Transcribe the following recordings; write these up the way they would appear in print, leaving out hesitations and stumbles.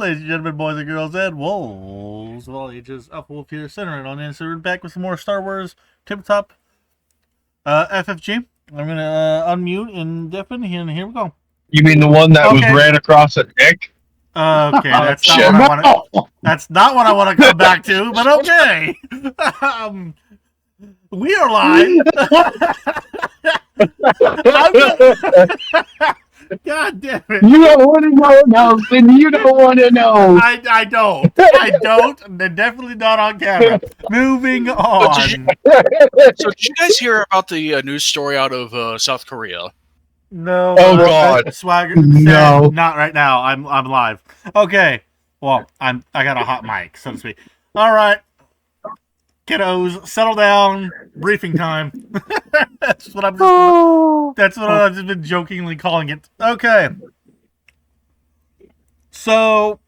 ladies and gentlemen, boys and girls, and wolves of all ages. Alpha Wolf here, centering on answer, back with some more Star Wars tabletop FFG. I'm going to unmute and deafen, and here we go. You mean the one that was ran across a dick? Okay, that's not what I want to. That's not what I want to come back to, but okay. We are live. God damn it! You don't want to know, Nelson. You don't want to know. I don't. I don't. They're definitely not on camera. Moving on. So did you guys hear about the news story out of South Korea? No. Oh God. Swagger. No. Not right now. I'm live. Okay. Well, I got a hot mic, so to speak. All right. Kiddos, settle down. Briefing time. That's what I've just been jokingly calling it. Okay. So,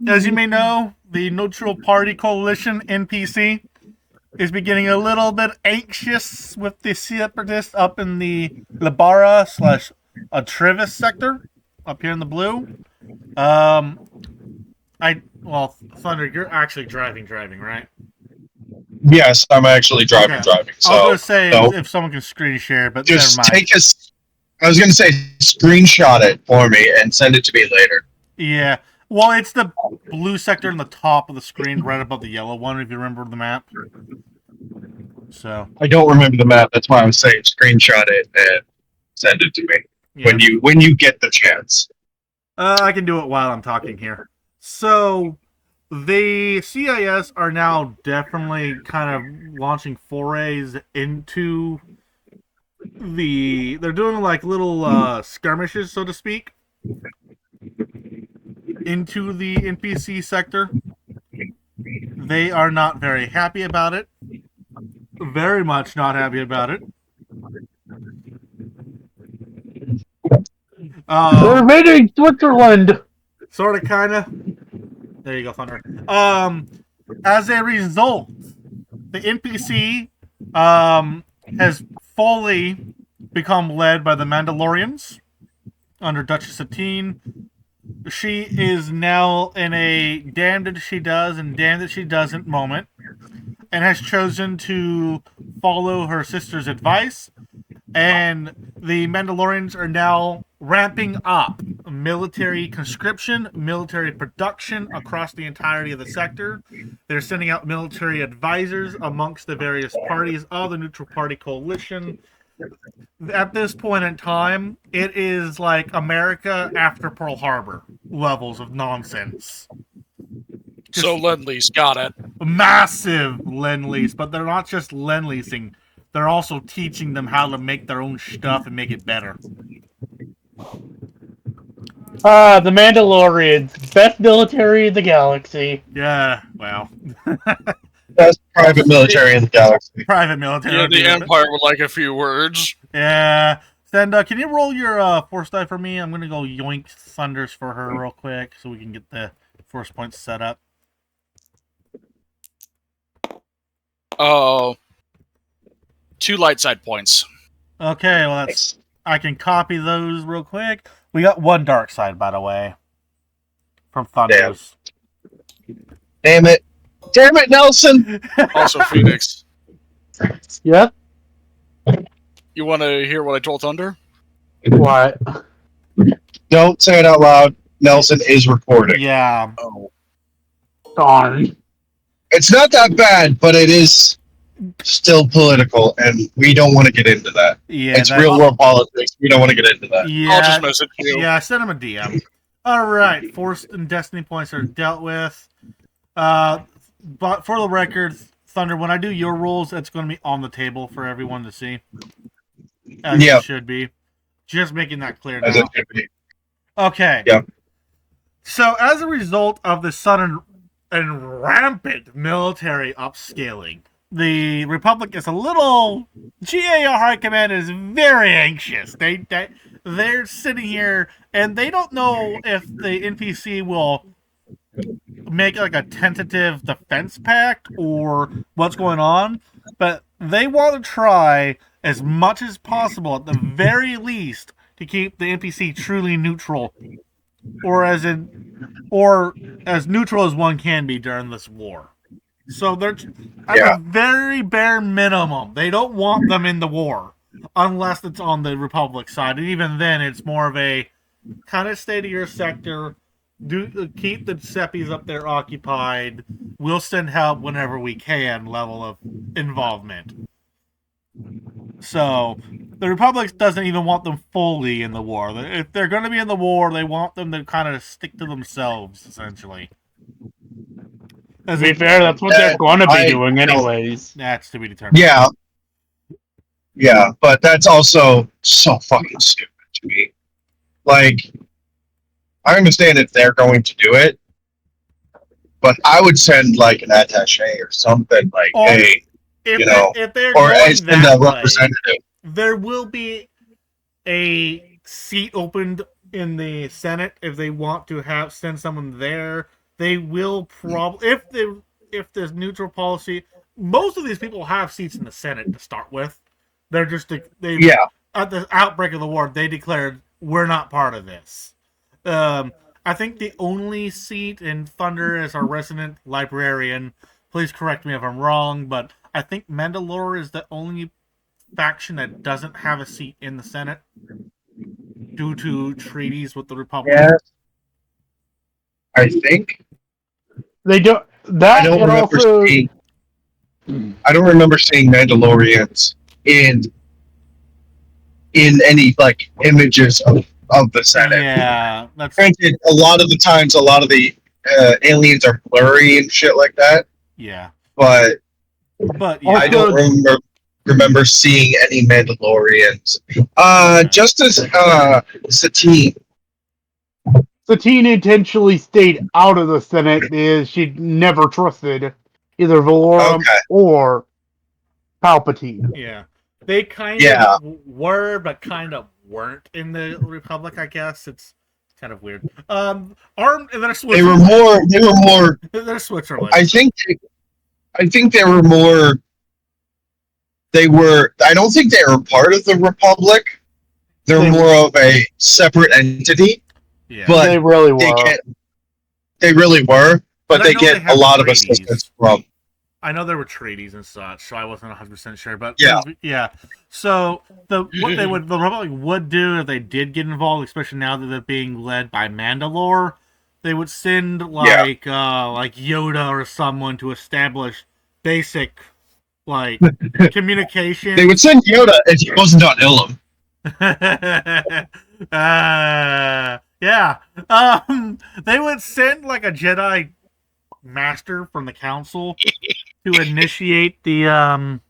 as you may know, the Neutral Party Coalition (NPC) is beginning a little bit anxious with the separatists up in the Labara / Atrivis sector up here in the blue. Thunder, you're actually driving, right? Yes, I'm actually driving. So, I was going to say if someone can screen share, but just never mind. I was going to say screenshot it for me and send it to me later. Yeah. Well, it's the blue sector in the top of the screen, right above the yellow one, if you remember the map. So I don't remember the map. That's why I was saying screenshot it and send it to me when you get the chance. I can do it while I'm talking here. So the CIS are now definitely kind of launching forays into they're doing like little skirmishes, so to speak, into the NPC sector. They are not very happy about it. Very much not happy about it. We're invading Switzerland! Sort of, kind of. There you go, Thunder. As a result, the NPC has fully become led by the Mandalorians under Duchess Satine. She is now in a damned if she does and damned if she doesn't moment, and has chosen to follow her sister's advice. And the Mandalorians are now ramping up military conscription, military production across the entirety of the sector. They're sending out military advisors amongst the various parties of the Neutral Party Coalition. At this point in time, it is like America after Pearl Harbor levels of nonsense. So Lend-Lease, got it. Massive Lend-Lease, but they're not just Lend-Leasing. They're also teaching them how to make their own stuff and make it better. The Mandalorians, best military in the galaxy. Yeah, well. Best private military in the galaxy. Private military. Yeah, the Empire would like a few words. Yeah. Then, can you roll your force die for me? I'm going to go yoink thunders for her real quick so we can get the force points set up. Oh. 2 light side points. Okay, well, I can copy those real quick. We got 1 dark side, by the way, from Thunders. Damn it, Nelson! Also, Phoenix. Yep. You want to hear what I told Thunder? What? Don't say it out loud. Nelson is recording. Yeah. Oh. Darn. It's not that bad, but it is still political, and we don't want to get into that. Yeah, it's real world politics. We don't want to get into that. Yeah, I'll just message you. Yeah, send him a DM. All right, force and destiny points are dealt with. But for the record, Thunder, when I do your rules, it's going to be on the table for everyone to see. As it should be. Just making that clear now. As it should be. Okay. Yep. So, as a result of the sudden and rampant military upscaling, the Republic is a little... GAR High Command is very anxious. They're sitting here, and they don't know if the NPC will make like a tentative defense pact or what's going on, but they want to try as much as possible, at the very least, to keep the NPC truly neutral, or as in or as neutral as one can be during this war. So they're at Yeah. the very bare minimum. They don't want them in the war unless it's on the Republic side, and even then, it's more of a kind of stay to your sector. Keep the Seppies up there occupied. We'll send help whenever we can. Level of involvement. So the Republic doesn't even want them fully in the war. If they're going to be in the war, they want them to kind of stick to themselves, essentially. To be fair, that's what they're going to be doing anyways. That's to be determined. Yeah. Yeah, but that's also so fucking stupid to me. Like, I understand if they're going to do it, but I would send like an attaché or something like, hey, if they're or going send that a representative. way, there will be a seat opened in the Senate if they want to send someone there. They will probably if there's neutral policy. Most of these people have seats in the Senate to start with. They're just at the outbreak of the war, they declared we're not part of this. I think the only seat in Thunder is our resident librarian. Please correct me if I'm wrong, but I think Mandalore is the only faction that doesn't have a seat in the Senate due to treaties with the Republic. Yeah, I think They don't. That I don't and remember also, seeing. I don't remember seeing Mandalorians in any like images of the Senate. Yeah, that's Granted, a lot of the times, a lot of the aliens are blurry and shit like that. yeah. But Yeah. I don't remember seeing any Mandalorians. Just as Satine. Satine intentionally stayed out of the Senate because she never trusted either Valorum or Palpatine. Yeah. They kind of were, but kind of weren't in the Republic, I guess. It's kind of weird. Armed, and they're They were more. They're Switzerland. I think they were more. They were. I don't think they were part of the Republic. They're more of a separate entity. Yeah. But they really were. They really were, but they get a lot of treaties. assistance from. I know there were treaties and such, so I wasn't 100% sure, but yeah. So the Republic would do if they did get involved, especially now that they're being led by Mandalore, they would send like Yoda or someone to establish basic like communication. They would send Yoda if he wasn't on Ilum. They would send like a Jedi master from the council to initiate the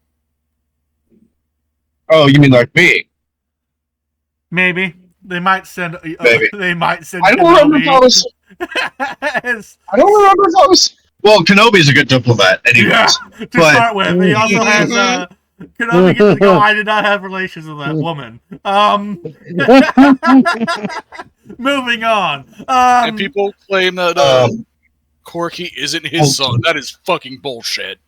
Oh, you mean like me? Maybe they might send. They might send. I don't remember if I was. I don't remember if I was. Well, Kenobi's a good diplomat, anyways. Yeah, to start with, he also has. Kenobi gets to go. I did not have relations with that woman. Moving on. And people claim that Corky isn't his son. That is fucking bullshit.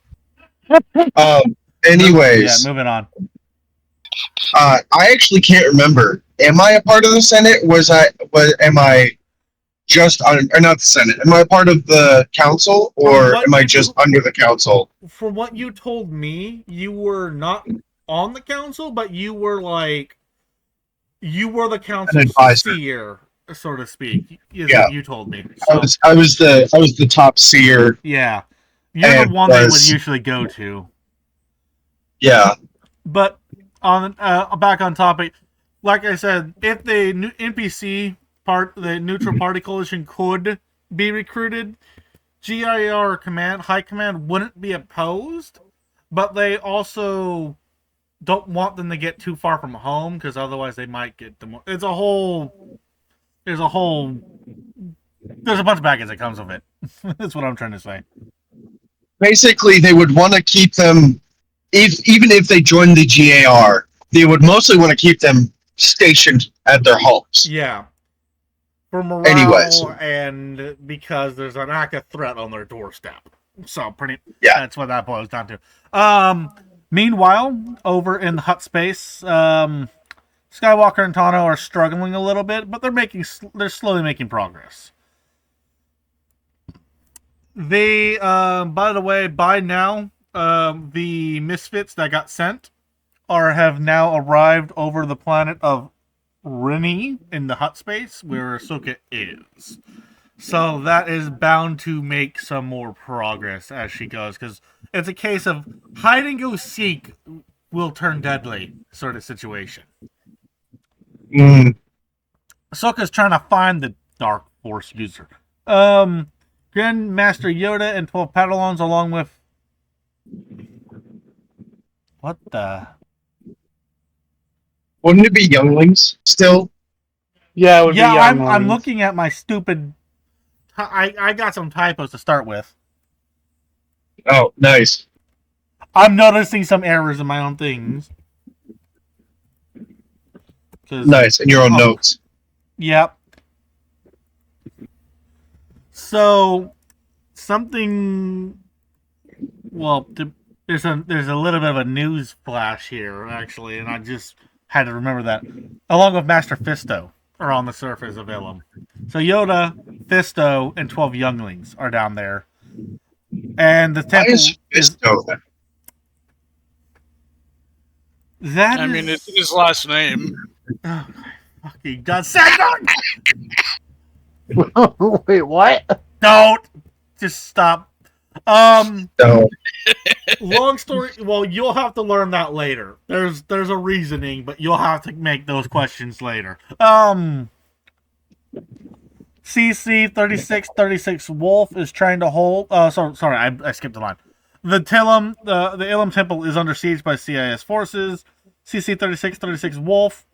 Anyways. Yeah, moving on. I actually can't remember. Am I a part of the Senate? Am I just on, or not the Senate? Am I a part of the council, or am I just under the council? From what you told me, you were not on the council, but you were the council's seer, so to speak. What you told me. So, I was the top seer. Yeah, you're the one they would usually go to. Yeah, but on back on topic, like I said, if the NPC part, the neutral party coalition could be recruited, GIR High Command wouldn't be opposed, but they also don't want them to get too far from home because otherwise they might get there's a bunch of baggage that comes with it. That's what I'm trying to say. Basically, they would want to keep them, even if they join the GAR, they would mostly want to keep them stationed at their homes. Yeah. For morale and because there's an active threat on their doorstep. So that's what that boils down to. Meanwhile, over in the hut space, Skywalker and Tano are struggling a little bit, but they're slowly making progress. They, by the way, by now, the misfits that got sent have now arrived over the planet of Rini in the hut space where Ahsoka is. So that is bound to make some more progress as she goes, because it's a case of hide and go seek will turn deadly sort of situation. Mm. Ahsoka's trying to find the Dark Force user. Grand Master Yoda and 12 padawans along with... What the... Wouldn't it be younglings still? Yeah, it would be I'm younglings. looking at my stupid... I got some typos to start with. Oh, nice. I'm noticing some errors in my own things. Nice, in your own notes. Yep. So, something... Well, there's a little bit of a news flash here, actually, and I just had to remember that. Along with Master Fisto are on the surface of Ilum. So Yoda, Fisto, and 12 younglings are down there. And the temple... Why is Fisto there? I mean, it's his last name. Oh, fucking God. Don't! Wait, what? Don't! Just stop. No. Long story... Well, you'll have to learn that later. There's a reasoning, but you'll have to make those questions later. CC 3636 Wolf is trying to hold... sorry, I skipped a line. The Ilum Temple is under siege by CIS forces. CC 3636 Wolf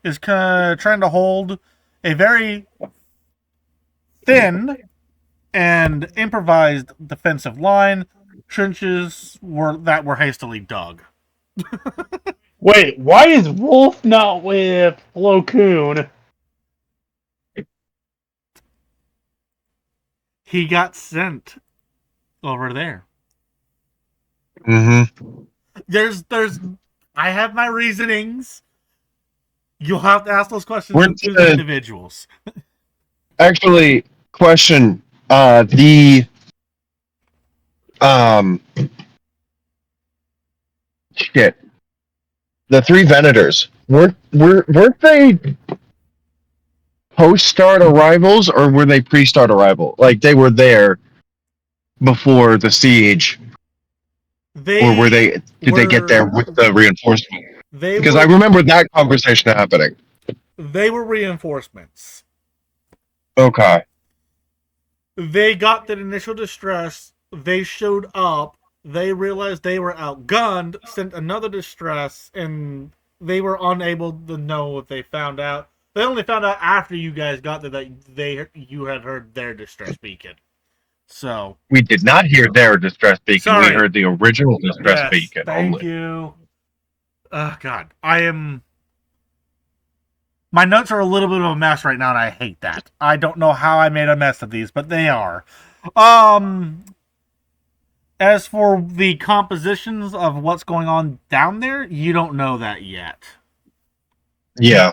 is trying to hold a very thin and improvised defensive line. Trenches were hastily dug. Wait, why is Wolf not with Plo Koon? He got sent over there. Mm-hmm. I have my reasonings. You'll have to ask those questions to the individuals. Actually, question: shit. The three Venators weren't they post-start arrivals or were they pre-start arrival? Like they were there before the siege. Or were they? Did they get there with the reinforcement? Because I remember that conversation happening. They were reinforcements. Okay. They got that initial distress. They showed up. They realized they were outgunned. Sent another distress, and they were unable to know if they found out. They only found out after you guys got there that you had heard their distress beacon. So we did not hear their distress beacon. Sorry. We heard the original distress beacon. Thank you. Oh God, my notes are a little bit of a mess right now, and I hate that. I don't know how I made a mess of these, but they are. As for the compositions of what's going on down there, you don't know that yet. Yeah.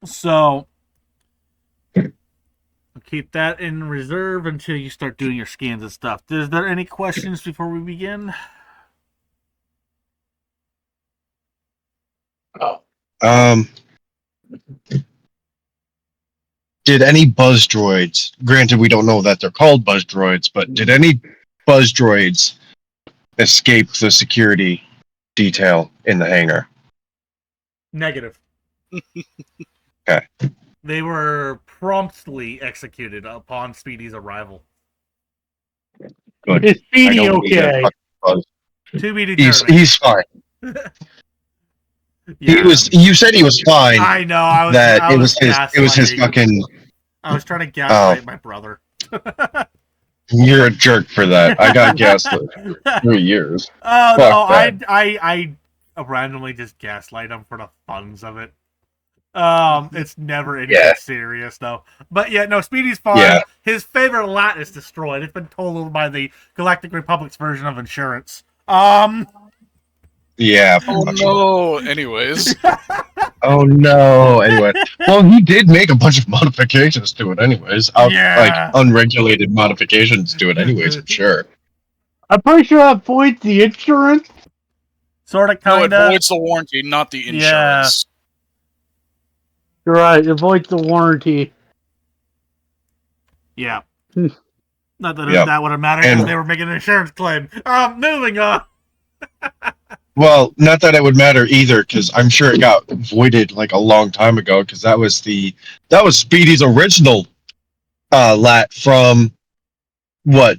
So keep that in reserve until you start doing your scans and stuff. Is there any questions before we begin? Did any buzz droids, granted we don't know that they're called buzz droids, but did any buzz droids escape the security detail in the hangar? Negative. Okay. They were promptly executed upon Speedy's arrival. Good. Is Speedy okay? To be determined. He's fine. Yeah. You said he was fine. I know. It was his fucking. I was trying to gaslight my brother. You're a jerk for that. I got gaslit for 3 years. Oh no, I randomly just gaslight him for the funs of it. It's never anything serious though. But yeah, no, Speedy's fine. Yeah. His favorite lat is destroyed. It's been totaled by the Galactic Republic's version of insurance. Yeah. Oh no. Anyways. Oh no. Anyway, well, he did make a bunch of modifications to it, anyways. Like unregulated modifications to it, anyways. For sure. I'm pretty sure that voids the insurance. Sort of, No, it kinda. voids the warranty, not the insurance. You're right. It voids the warranty. Yeah. Hmm. Not that Yep. that would have mattered because they were making an insurance claim. Moving on. Well, not that it would matter either, because I'm sure it got voided like a long time ago. Because that was Speedy's original lat from what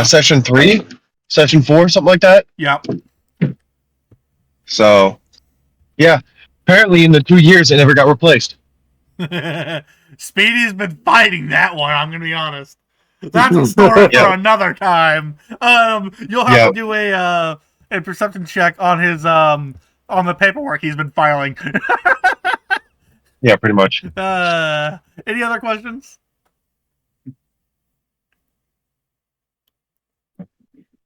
session 3, session 4, something like that. Yep. So, yeah. Apparently, in the 2 years, it never got replaced. Speedy's been fighting that one. I'm gonna be honest. That's a story for another time. You'll have to do a perception check on his on the paperwork he's been filing. Yeah, pretty much. Any other questions?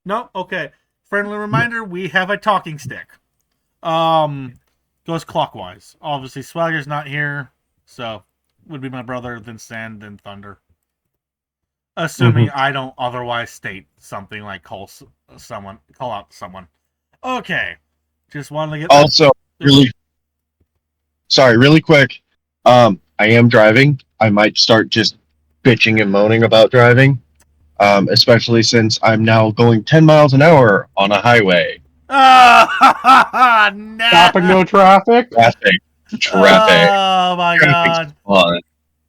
No? Okay. Friendly reminder, we have a talking stick. Goes clockwise. Obviously, Swagger's not here, so would be my brother, then Sand, then Thunder. Assuming I don't otherwise state something like call out someone. Okay. Just wanted to get also really quick. I am driving. I might start just bitching and moaning about driving. Especially since I'm now going 10 miles an hour on a highway. No. Stop and go traffic. Traffic. Oh my god.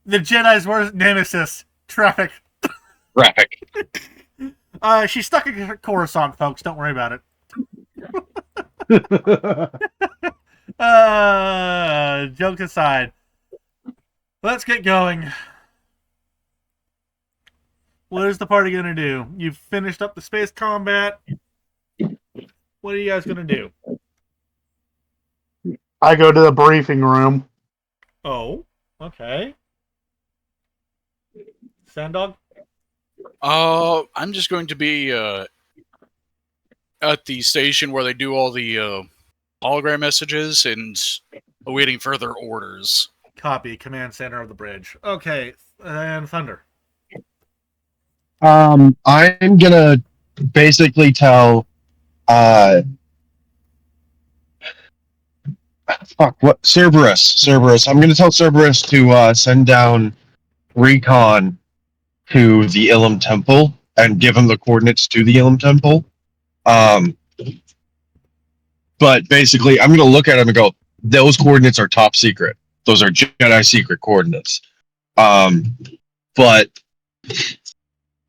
The Jedi's worst nemesis. Traffic. Traffic. She's stuck in Coruscant, folks. Don't worry about it. Jokes aside. Let's get going. What is the party going to do? You've finished up the space combat. What are you guys going to do? I go to the briefing room. Oh, okay. Sanddog? I'm just going to be at the station where they do all the hologram messages and awaiting further orders. Copy. Command center of the bridge. Okay. And Thunder. I'm gonna basically tell Cerberus. I'm gonna tell Cerberus to send down recon to the Ilum Temple and give him the coordinates to the Ilum Temple. But basically, I'm gonna look at him and go, those coordinates are top secret. Those are Jedi secret coordinates. But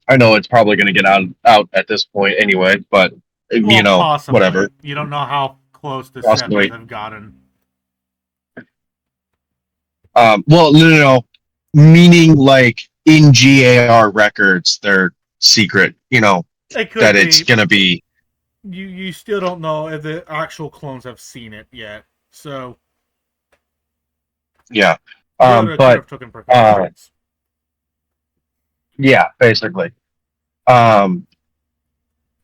I know it's probably going to get out at this point anyway, but, possibly. Whatever. You don't know how close the settlers have gotten. Well, no. Meaning, like, in GAR records, they're secret, it's going to be... You still don't know if the actual clones have seen it yet, so... Yeah. But... yeah, basically. But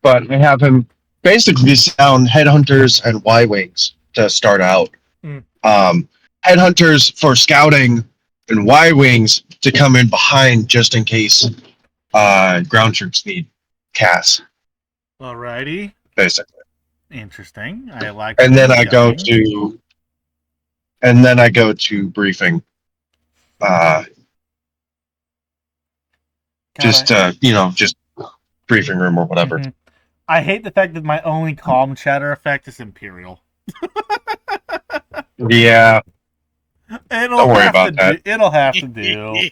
I have him basically sound headhunters and Y-wings to start out. Headhunters for scouting and Y-wings to come in behind just in case ground troops need CAS. Alrighty. Basically. Interesting. I like. And then I go to briefing. Just briefing room or whatever. Mm-hmm. I hate the fact that my only calm chatter effect is Imperial. Yeah. Don't worry about that. It'll have to do.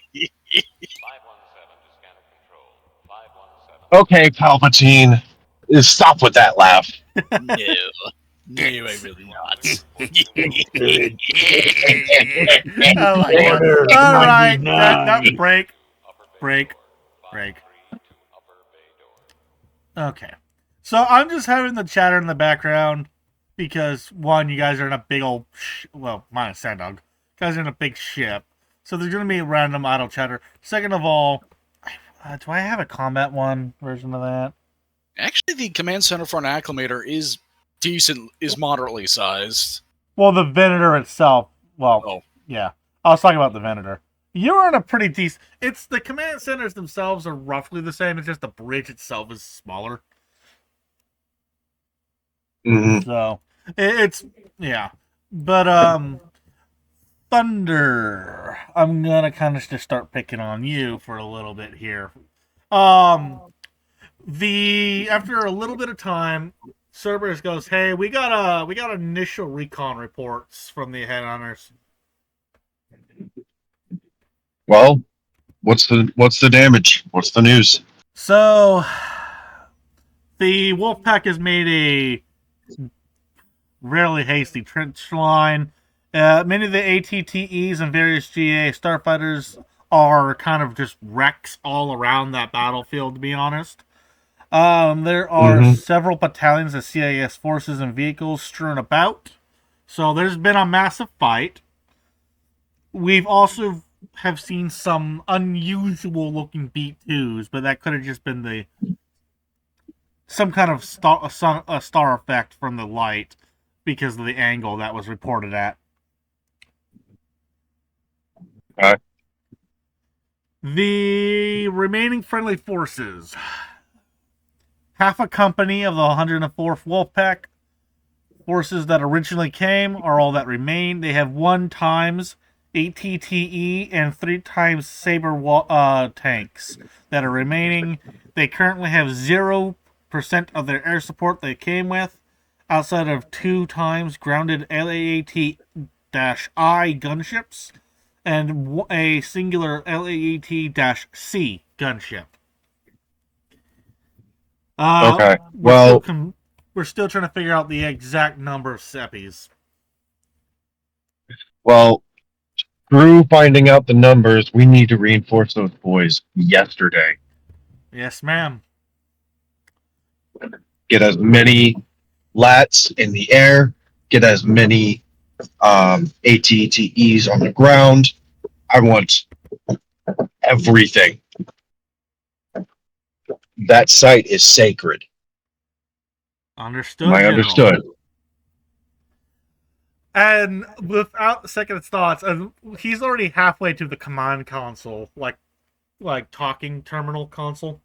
Okay, Palpatine. Stop with that laugh. No, I really not. Oh my god. Alright, that break. Okay. So I'm just having the chatter in the background because, one, you guys are in a big old... minus Sanddog. You guys are in a big ship. So there's going to be random idle chatter. Second of all, do I have a combat one version of that? Actually, the command center for an acclimator is moderately sized. Well, the Venator itself. Well, Oh. yeah. I was talking about the Venator. You're in a pretty decent. It's the command centers themselves are roughly the same. It's just the bridge itself is smaller. Mhm. So it's yeah. But Thunder. I'm gonna kind of just start picking on you for a little bit here. After a little bit of time, Cerberus goes, "Hey, we got initial recon reports from the headhunters." Well, what's the damage? What's the news? So the Wolfpack has made a really hasty trench line. Many of the ATTEs and various GA starfighters are kind of just wrecks all around that battlefield, to be honest. There are several battalions of CIS forces and vehicles strewn about. So there's been a massive fight. We've also have seen some unusual looking B2s, but that could have just been some kind of star effect from the light because of the angle that was reported at. Okay. The remaining friendly forces. Half a company of the 104th Wolfpack forces that originally came are all that remain. They have 1 times ATTE and 3 times Saber tanks that are remaining. They currently have 0% of their air support they came with, outside of 2 times grounded LAAT-I gunships and a singular LAAT-C gunship. Okay. Well, We're still trying to figure out the exact number of seppies. well, through finding out the numbers, we need to reinforce those boys yesterday. Yes, ma'am. Get as many lats in the air. Get as many ATTEs on the ground. I want everything. That site is sacred. Understood. Am I General. understood? And without second thoughts, and he's already halfway to the command console, like talking terminal console.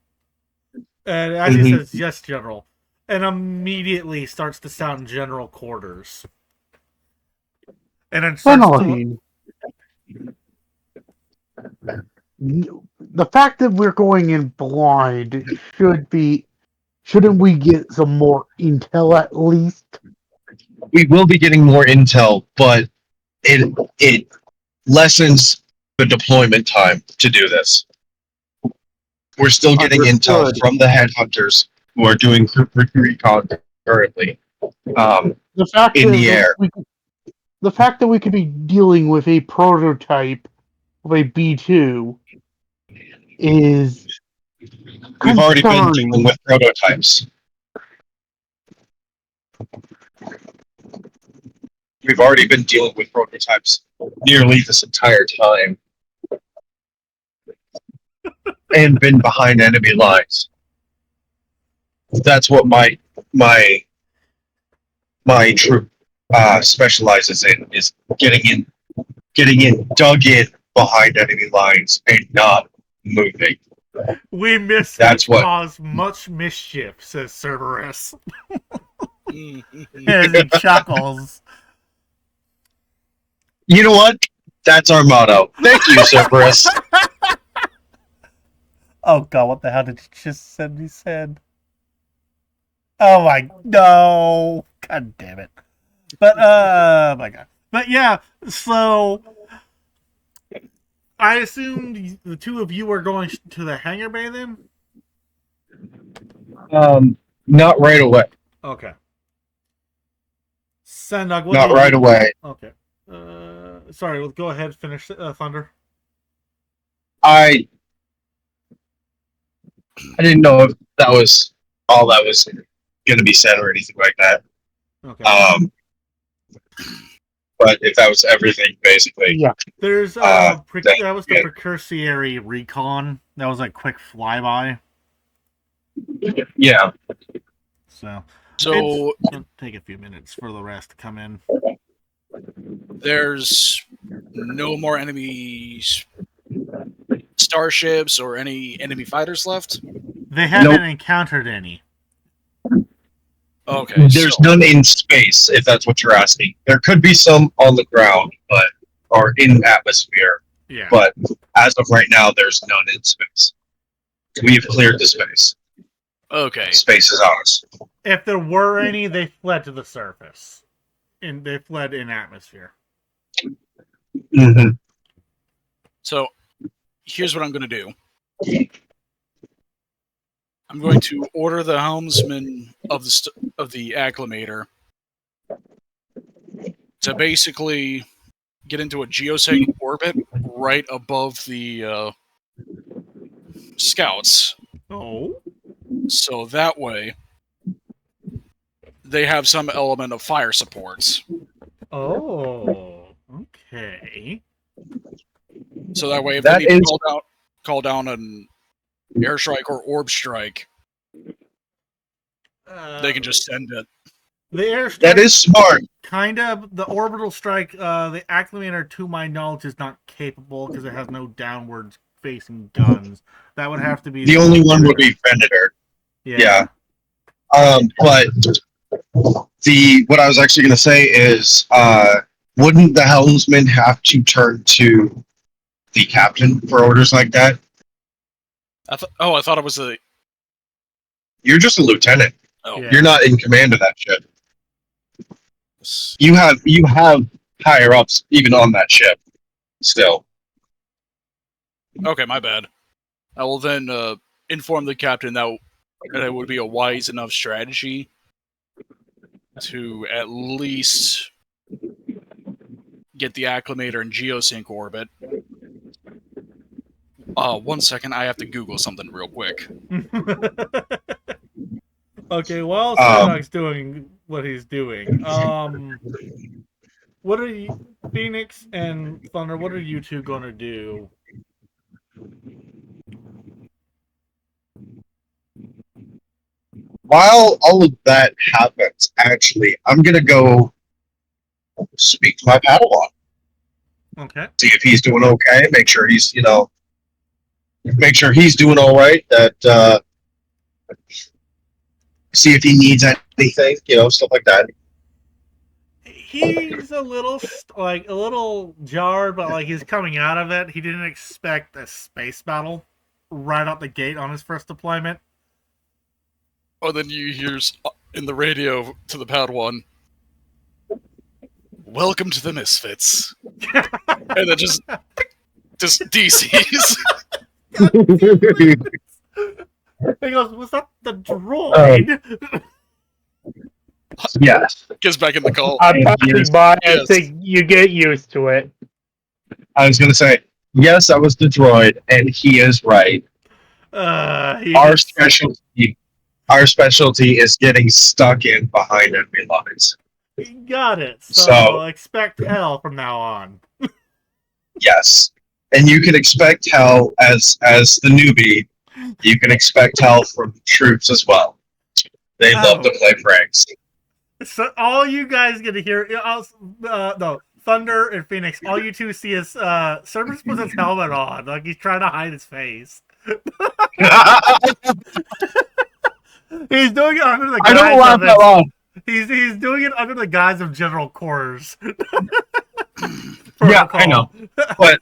And as he says, "Yes, General," and immediately starts to sound general quarters. And then Fenelon. The fact that we're going in blind shouldn't we get some more intel at least? We will be getting more intel, but it lessens the deployment time to do this. We're still getting intel from the headhunters who are doing recon currently The fact in the air. The fact that we could be dealing with a prototype of a B2 is We've already been dealing with prototypes. We've already been dealing with prototypes nearly this entire time. And been behind enemy lines. That's what my troop specializes in, is getting in, dug in behind enemy lines and not moving. We miss That's what cause much mischief, says Cerberus. As he chuckles. You know what? That's our motto. Thank you, Cerberus. Oh god, what the hell did you just send me said? Oh my no. God damn it. But my god. But yeah, so I assumed the two of you are going to the hangar bay then? Not right away. Okay. Sandog, not right away. Okay. Sorry, go ahead, finish Thunder. I didn't know if that was all that was going to be said or anything like that. Okay. But if that was everything, basically. Yeah. There's that was the precursory recon. That was a quick flyby. Yeah. So it'll take a few minutes for the rest to come in. there's no more enemy starships or any enemy fighters left? They haven't encountered any. Okay, There's none in space, if that's what you're asking. There could be some on the ground, or in atmosphere. Yeah. But as of right now, there's none in space. We've cleared the space. Okay. Space is ours. If there were any, they fled to the surface. And they fled in atmosphere. Mm-hmm. So, here's what I'm going to do. I'm going to order the helmsman of the acclimator to basically get into a geosync orbit right above the scouts. Oh. So that way, they have some element of fire supports. Oh. Okay. So that way, if That they need is- to call down an airstrike or orb strike, they can just send it. The airstrike. That is smart. Kind of. The orbital strike, the acclimator, to my knowledge, is not capable because it has no downward facing guns. That would have to be The only one would be Predator. Yeah. But what I was actually going to say is, wouldn't the helmsman have to turn to the captain for orders like that? I thought it was the. You're just a lieutenant. Oh, Yeah. You're not in command of that ship. You have higher ups even on that ship. Still, Okay, my bad. I will then inform the captain that it would be a wise enough strategy to at least get the acclimator in geosync orbit. 1 second, I have to Google something real quick. Okay, while Sardog's doing what he's doing, what are you, Phoenix and Thunder? What are you two gonna do? while all of that happens, actually, I'm gonna go speak to my Padawan. Okay. See if he's doing okay. Make sure he's doing all right. That see if he needs anything, stuff like that. He's a little jarred, but like he's coming out of it. He didn't expect a space battle right out the gate on his first deployment. Oh, then you hear in the radio to the Padawan, "Welcome to the Misfits," and then just DCs. He goes, "Was that the droid?" Yes, Gets back in the call. I'm passing by. Yes. I think you get used to it. I was gonna say yes. I was the droid, and he is right. Our specialty is getting stuck in behind enemy lines. Got it. So So- expect hell from now on. Yes, and you can expect hell as the newbie. You can expect hell from the troops as well. They love to play pranks. So all you guys get to hear, no, Thunder and Phoenix, all you two see is Cerberus puts his helmet on, like he's trying to hide his face. He's doing it under the guise I don't laugh that long. He's doing it under the guise of general quarters. Yeah, I know. But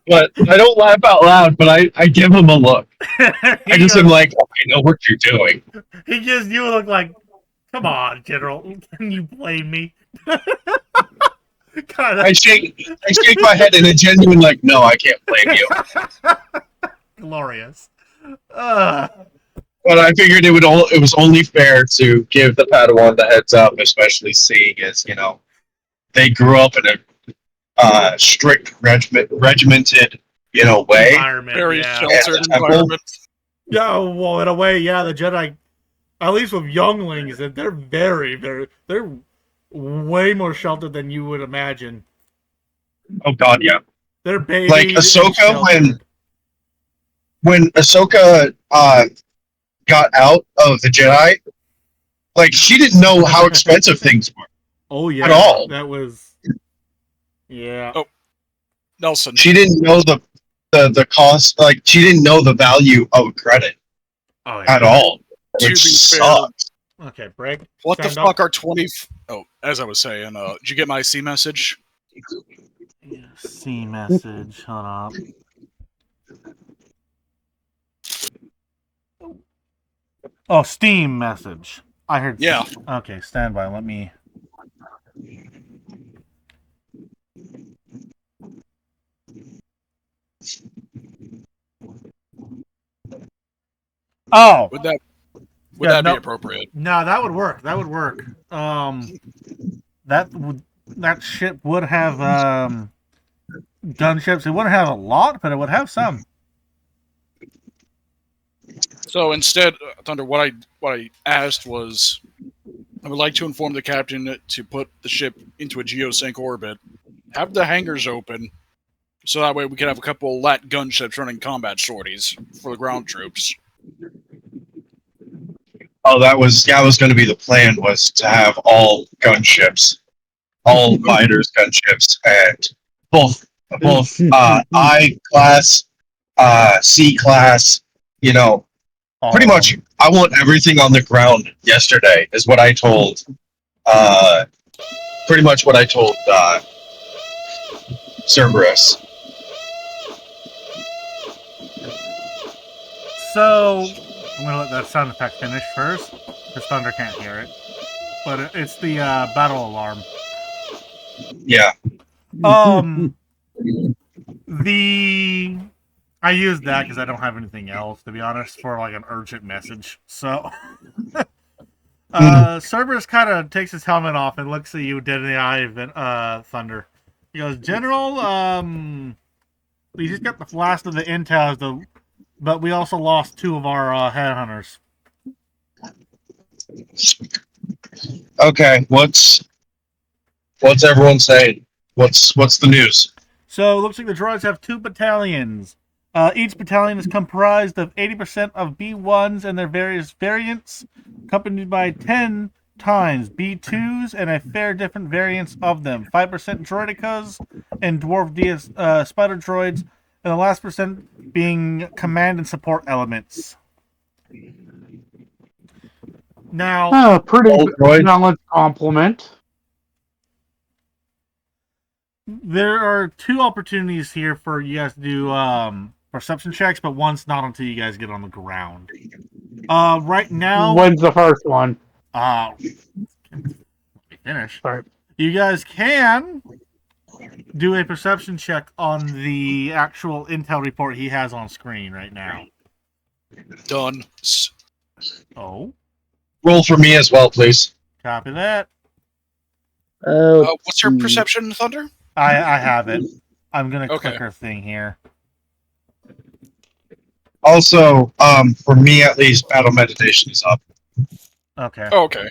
I don't laugh out loud, but I give him a look. I just am like, oh, I know what you're doing. He gives you a look like, come on, General, can you blame me? God, I shake my head in a genuine like, no, I can't blame you. glorious. But I figured it was only fair to give the Padawan the heads up, especially seeing as they grew up in a strict regimented way. Environment, Very yeah. sheltered Yeah, environment. Yeah, well, in a way, yeah, the Jedi, at least with younglings, they're very, very, they're way more sheltered than you would imagine. Oh God, yeah. They're babies. Like and Ahsoka sheltered. when Ahsoka got out of the Jedi, like she didn't know how expensive things were. Oh yeah, at all. that was Yeah. Oh. Nelson. She didn't know the cost. Like she didn't know the value of credit at all, To which be fair, sucks. Okay, break. what the Stand fuck up. are 20? Oh, as I was saying, did you get my C message? See message. Hold up. Oh, Steam message. I heard. Yeah. Okay, stand by. Let me. Oh, Would that Yeah, be appropriate? no, that would work. That would work. That ship would have gunships. It wouldn't have a lot, but it would have some. So instead, Thunder, what I asked was, I would like to inform the captain to put the ship into a geosync orbit, have the hangars open, so that way we could have a couple of lat gunships running combat sorties for the ground troops. Oh, that was going to be the plan, was to have all gunships, all fighters gunships, and both I class, C class. You know, pretty much. I want everything on the ground yesterday. Is what I told. Pretty much what I told Cerberus. So I'm gonna let that sound effect finish first, because Thunder can't hear it. But it's the battle alarm. Yeah. I used that because I don't have anything else, to be honest, for like an urgent message. So Cerberus kind of takes his helmet off and looks at you dead in the eye, Thunder. He goes, General, we just got the last of the intel, but we also lost 2 of our headhunters. Okay, what's everyone saying? What's the news? So it looks like the droids have 2 battalions. Each battalion is comprised of 80% of B1s and their various variants, accompanied by 10 times B2s and a fair different variants of them. 5% droidicas and dwarf spider droids, and the last percent being command and support elements. Now, pretty balanced compliment. There are 2 opportunities here for you guys to do perception checks, but one's not until you guys get on the ground. Right now, When's the first one? let me finish. Sorry. You guys can do a perception check on the actual intel report he has on screen right now. Done. Oh, Roll for me as well, please. copy that. What's your perception, Thunder? I have it. I'm gonna Okay. click her thing here. Also, for me at least, battle meditation is up. Okay. Oh, okay.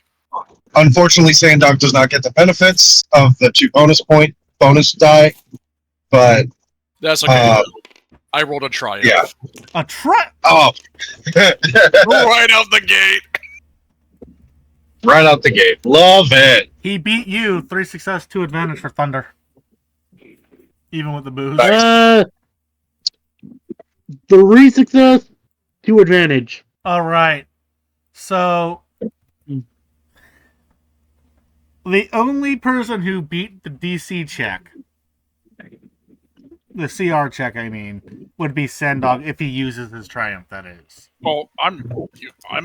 Unfortunately, Sandog does not get the benefits of the 2 bonus die, but That's okay. I rolled a triumph. Yeah. A try. Oh, Right out the gate. right out the gate. Love it. He beat you. 3 success, 2 advantage for Thunder. Even with the booze. 3 success, 2 advantage. All right. So the only person who beat the DC check, the CR check, I mean, would be Sendog if he uses his triumph. That is. Oh, I'm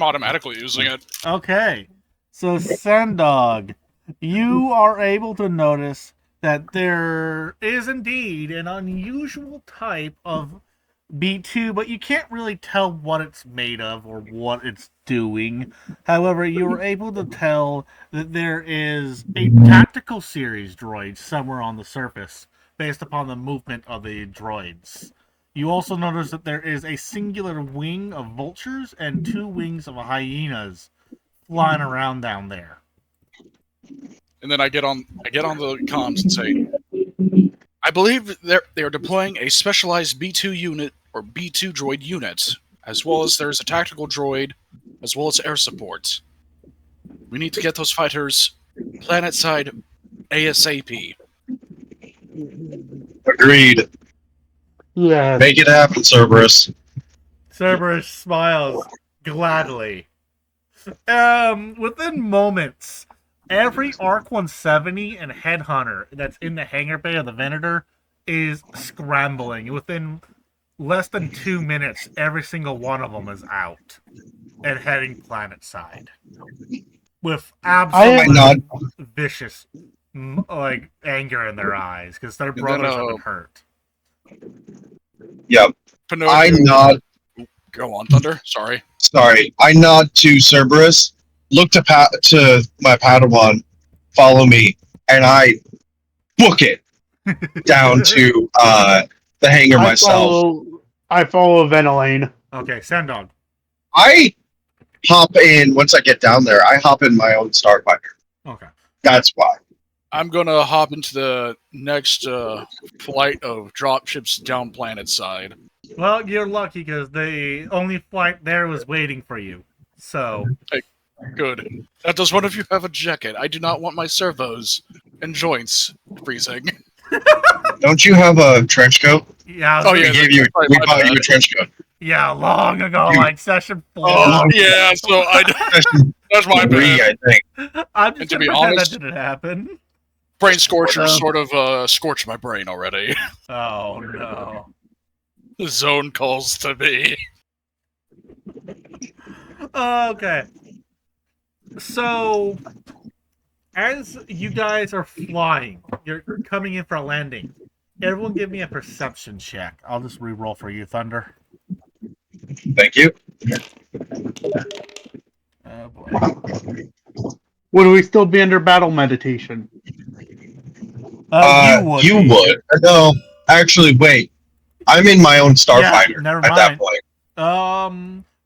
automatically using it. Okay. So Sendog, you are able to notice that there is indeed an unusual type of B2, but you can't really tell what it's made of or what it's doing. However, you are able to tell that there is a tactical series droid somewhere on the surface based upon the movement of the droids. You also notice that there is a singular wing of vultures and 2 wings of hyenas flying around down there. And then I get on the comms and say, I believe they are deploying a specialized B2 unit or B2 droid unit, as well as there's a tactical droid, as well as air support. We need to get those fighters planet side ASAP. Agreed. Yeah. Make it happen, Cerberus. Cerberus smiles gladly. Within moments, every Arc 170 and Headhunter that's in the hangar bay of the Venator is scrambling. Within less than 2 minutes, every single one of them is out and heading planet side with absolute vicious, like, anger in their eyes because their brothers have been hurt. Yep. I nod. Go on, Thunder. Sorry. I nod to Cerberus. Look to my Padawan. Follow me, and I book it down to the hangar myself. I follow Venelane. Okay, Sandog. I hop in once I get down there. I hop in my own starfighter. Okay. That's why. I'm gonna hop into the next flight of dropships down planet side. Well, you're lucky because the only flight there was waiting for you. So. Hey, good. Does one of you have a jacket? I do not want my servos and joints freezing. Don't you have a trench coat? Yeah. Oh yeah. We bought you a trench coat. Yeah, long ago, like session 4. Oh yeah. So that's my bad. I think. I'm just And to be pretend honest- that didn't happen. Brain scorcher sort of scorched my brain already. Oh no. The zone calls to me. Okay. So, as you guys are flying, you're coming in for a landing. Everyone give me a perception check. I'll just re-roll for you, Thunder. Thank you. Oh boy. Would we still be under battle meditation? You would. No, actually, wait. I'm in my own starfighter never at that point.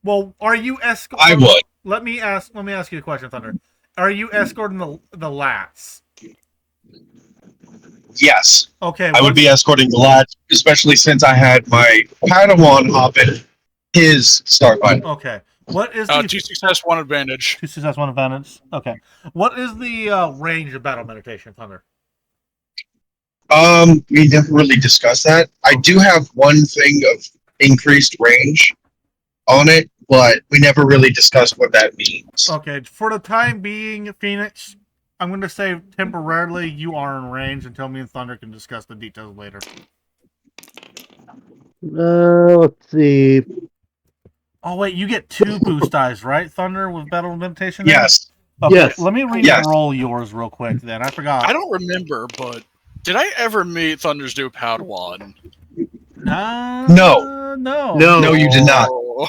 Well, are you escorting? I would. Let me ask you a question, Thunder. Are you escorting the lats? Yes. Okay. I would be escorting the lads, especially since I had my Padawan hop in his starfighter. Okay. What is the 2 success, 1 advantage. 2 success, 1 advantage? Okay. What is the range of battle meditation, Thunder? We never really discussed that. I do have one thing of increased range on it, but we never really discussed what that means. Okay. For the time being, Phoenix, I'm going to say temporarily you are in range until me and Thunder can discuss the details later. Let's see. Oh, wait, you get 2 boost dice, right, Thunder, with battle meditation? Yes. Okay, Yes. let me re-roll yours real quick then. I forgot. I don't remember, but did I ever meet Thunder's new Padawan? No. No. No, you did not. Oh.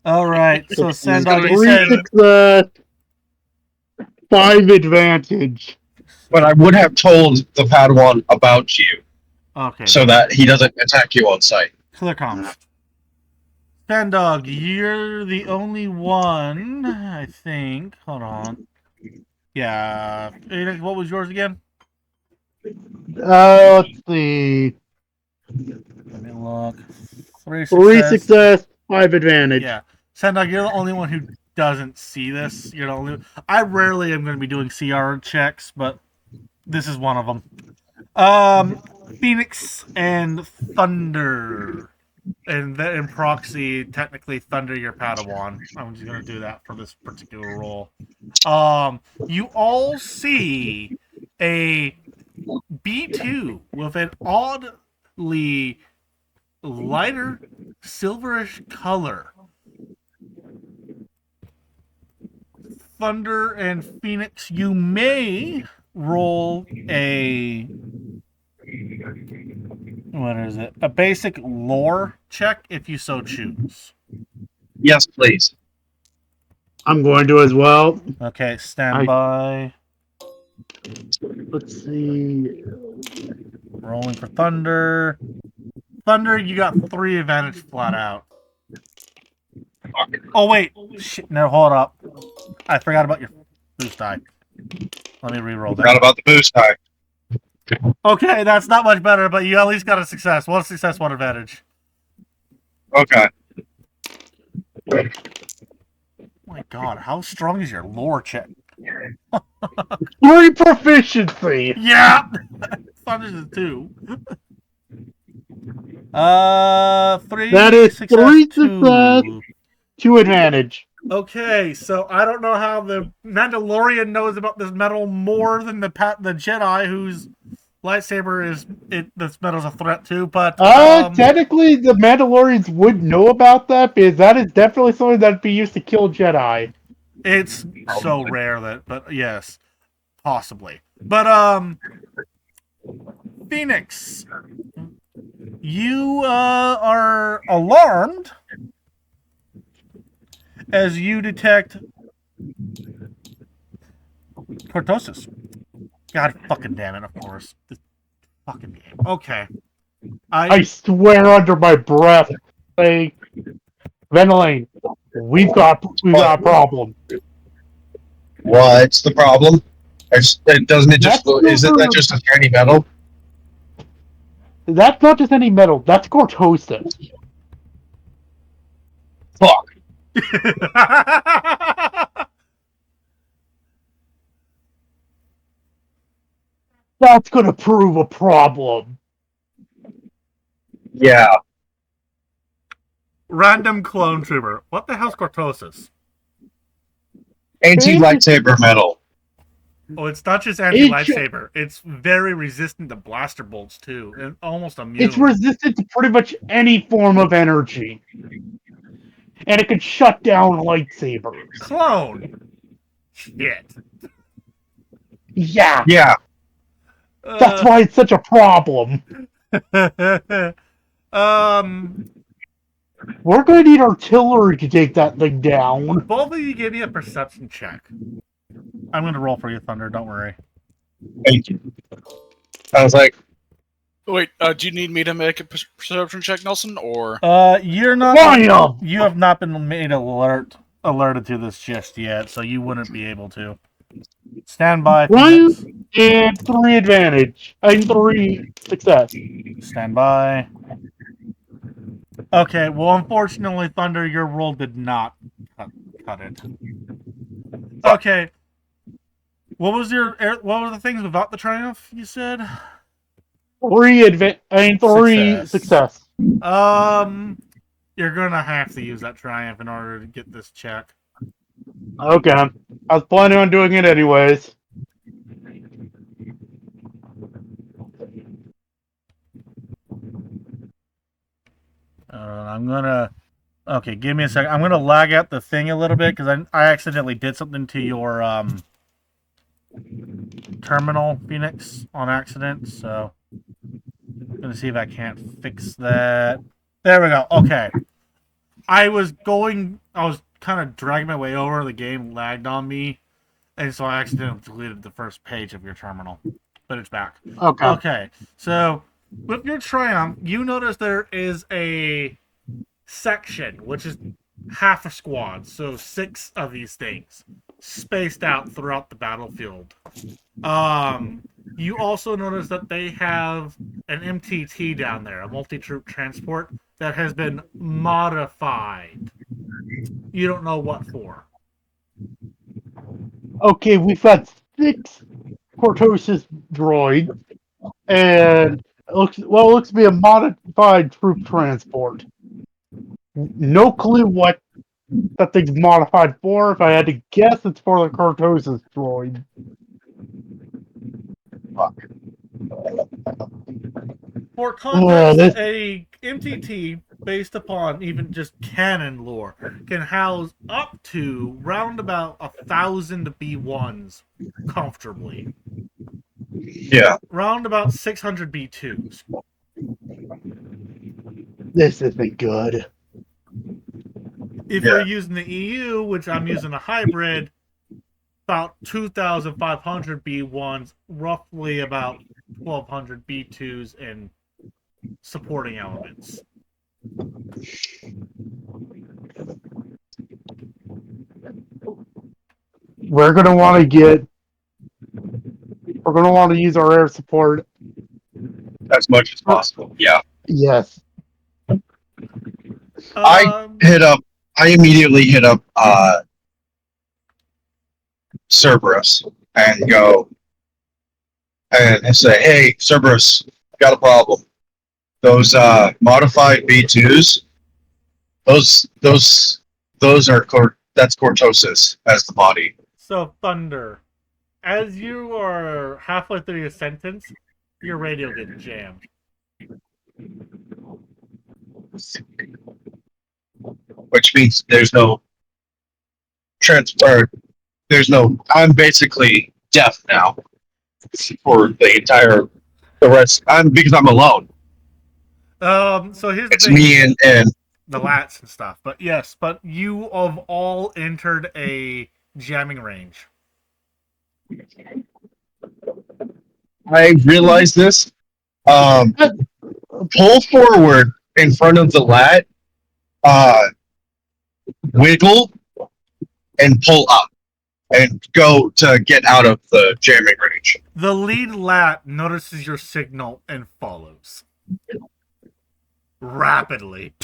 All right, so Sandog, gonna you 3 said... success, 5 advantage. But I would have told the Padawan about you Okay. so that he doesn't attack you on sight. Clear comms. Sandog, you're the only one, I think. Hold on. Yeah. Phoenix, what was yours again? Let's see. Let me look. 3 3 success, 5 advantage. Yeah. Sandog, you're the only one who doesn't see this. You're the only. I rarely am going to be doing CR checks, but this is one of them. Phoenix and Thunder. And then in proxy, technically Thunder your Padawan. I'm just going to do that for this particular role. You all see a B2 with an oddly lighter silverish color. Thunder and Phoenix, you may roll a... What is it? A basic lore check if you so choose. Yes, please. I'm going to as well. Okay, stand by. Let's see. Rolling for Thunder. Thunder, you got 3 advantage flat out. Oh, wait. Shit, no, hold up. I forgot about your boost die. Let me re-roll that. Forgot about the boost die. Okay, that's not much better, but you at least got a success. 1 success, 1 advantage. Okay. Oh my god, how strong is your lore check? 3 proficiency. Yeah! Thunders is 2. 3 That is success, 3 2. success, 2 advantage. Okay, so I don't know how the Mandalorian knows about this metal more than the Jedi, whose lightsaber is this metal's a threat to. But Technically, the Mandalorians would know about that because that is definitely something that'd be used to kill Jedi. it's so rare that, but yes, possibly. But Phoenix, you are alarmed as you detect cortosis. God fucking damn it, of course. This fucking game. Okay. I swear under my breath, like, Venelaine, we've got a problem. What's the problem? Doesn't it just That's isn't that just a shiny metal? That's not just any metal, that's cortosis. Fuck. That's gonna prove a problem. Yeah. Random clone trooper. What the hell's cortosis? Anti-lightsaber metal. Oh, it's not just anti-lightsaber. It's very resistant to blaster bolts too, and almost immune. It's resistant to pretty much any form of energy, and it can shut down lightsabers. Clone. Shit. Yeah. Yeah. That's why it's such a problem. We're gonna need artillery to take that thing down. Both of you give me a perception check. I'm gonna roll for you, Thunder. Don't worry. Thank you. I was like, Wait, do you need me to make a perception check, Nelson, or? You're not. Bam! You have not been made alerted to this just yet, so you wouldn't be able to. Stand by. Ryan and 3 advantage. And 3 success. Stand by. Okay, well, unfortunately, Thunder, your roll did not cut it. Okay. What were the things without the triumph, you said? 3 success. You're gonna have to use that triumph in order to get this check. Okay. I was planning on doing it anyways. I'm gonna. Okay, give me a second. I'm gonna lag out the thing a little bit because I accidentally did something to your terminal, Phoenix, on accident. So I'm gonna see if I can't fix that. There we go. Okay. I was kind of dragging my way over. The game lagged on me, and so I accidentally deleted the first page of your terminal, but it's back. Okay. Okay. So with your Triumph, you notice there is a section, which is half a squad, so 6 of these things spaced out throughout the battlefield. You also notice that they have an MTT down there, a multi-troop transport that has been modified. You don't know what for. Okay, we've got 6 cortosis droids, and it looks to be a modified troop transport. No clue what that thing's modified for. If I had to guess, it's for the cortosis droid. fuck. For context, this- a MTT, based upon even just canon lore, can house up to round about 1,000 B1s comfortably. Yeah. Round about 600 B2s. This isn't good. If Yeah. you're using the EU, which I'm using a hybrid, about 2,500 B1s, roughly about 1,200 B2s and supporting elements. We're gonna want to use our air support. As much as possible. Yeah. Yes. I immediately hit up Cerberus and go, and I say, "Hey, Cerberus, got a problem. Those modified B2s, those are that's cortosis as the body." So, Thunder, as you are halfway through your sentence, your radio gets jammed. Which means there's no transfer. I'm basically deaf now for the rest. Because I'm alone. So here's the It's thing. me and the lats and stuff. But yes, but you have all entered a jamming range. I realize this. Pull forward in front of the lat, wiggle, and pull up, and go to get out of the jamming range. The lead lat notices your signal and follows. Rapidly.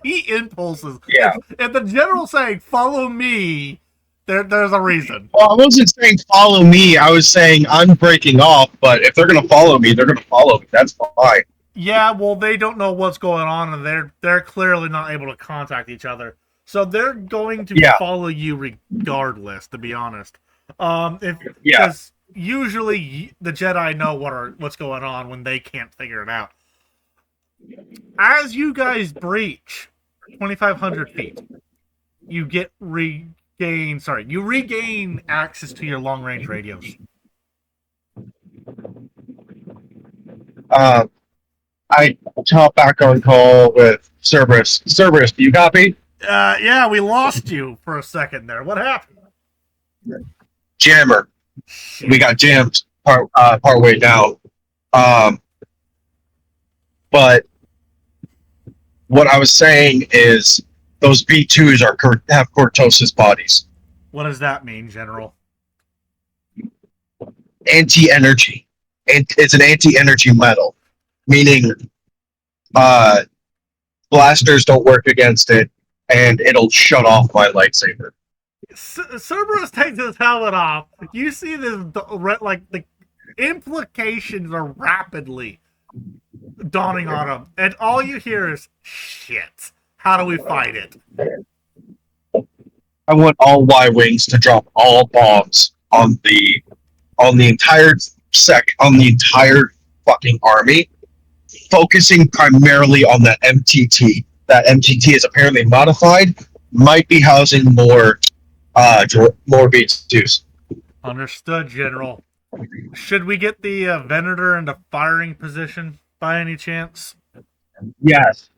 He impulses. Yeah. If the general's saying, follow me, there's a reason. Well, I wasn't saying follow me. I was saying I'm breaking off, but if they're going to follow me, they're going to follow me. That's fine. Yeah, well, they don't know what's going on, and they're clearly not able to contact each other. So they're going to follow you regardless, to be honest. Because usually the Jedi know what's going on when they can't figure it out. As you guys breach 2,500 feet, you regain access to your long-range radios. I hop back on call with Cerberus. Cerberus, do you copy? Yeah, we lost you for a second there. What happened? Jammer. We got jammed part way down. But what I was saying is those B2s have cortosis bodies. What does that mean, General? Anti-energy. It's an anti-energy metal, meaning blasters don't work against it, and it'll shut off my lightsaber. Cerberus takes his helmet off. You see this, like, the implications are rapidly dawning on him, and all you hear is, shit. How do we fight it? I want all Y-Wings to drop all bombs on the entire fucking army, focusing primarily on that MTT. That MTT is apparently modified, might be housing more B2s. Understood, General. Should we get the Venator into firing position by any chance? Yes.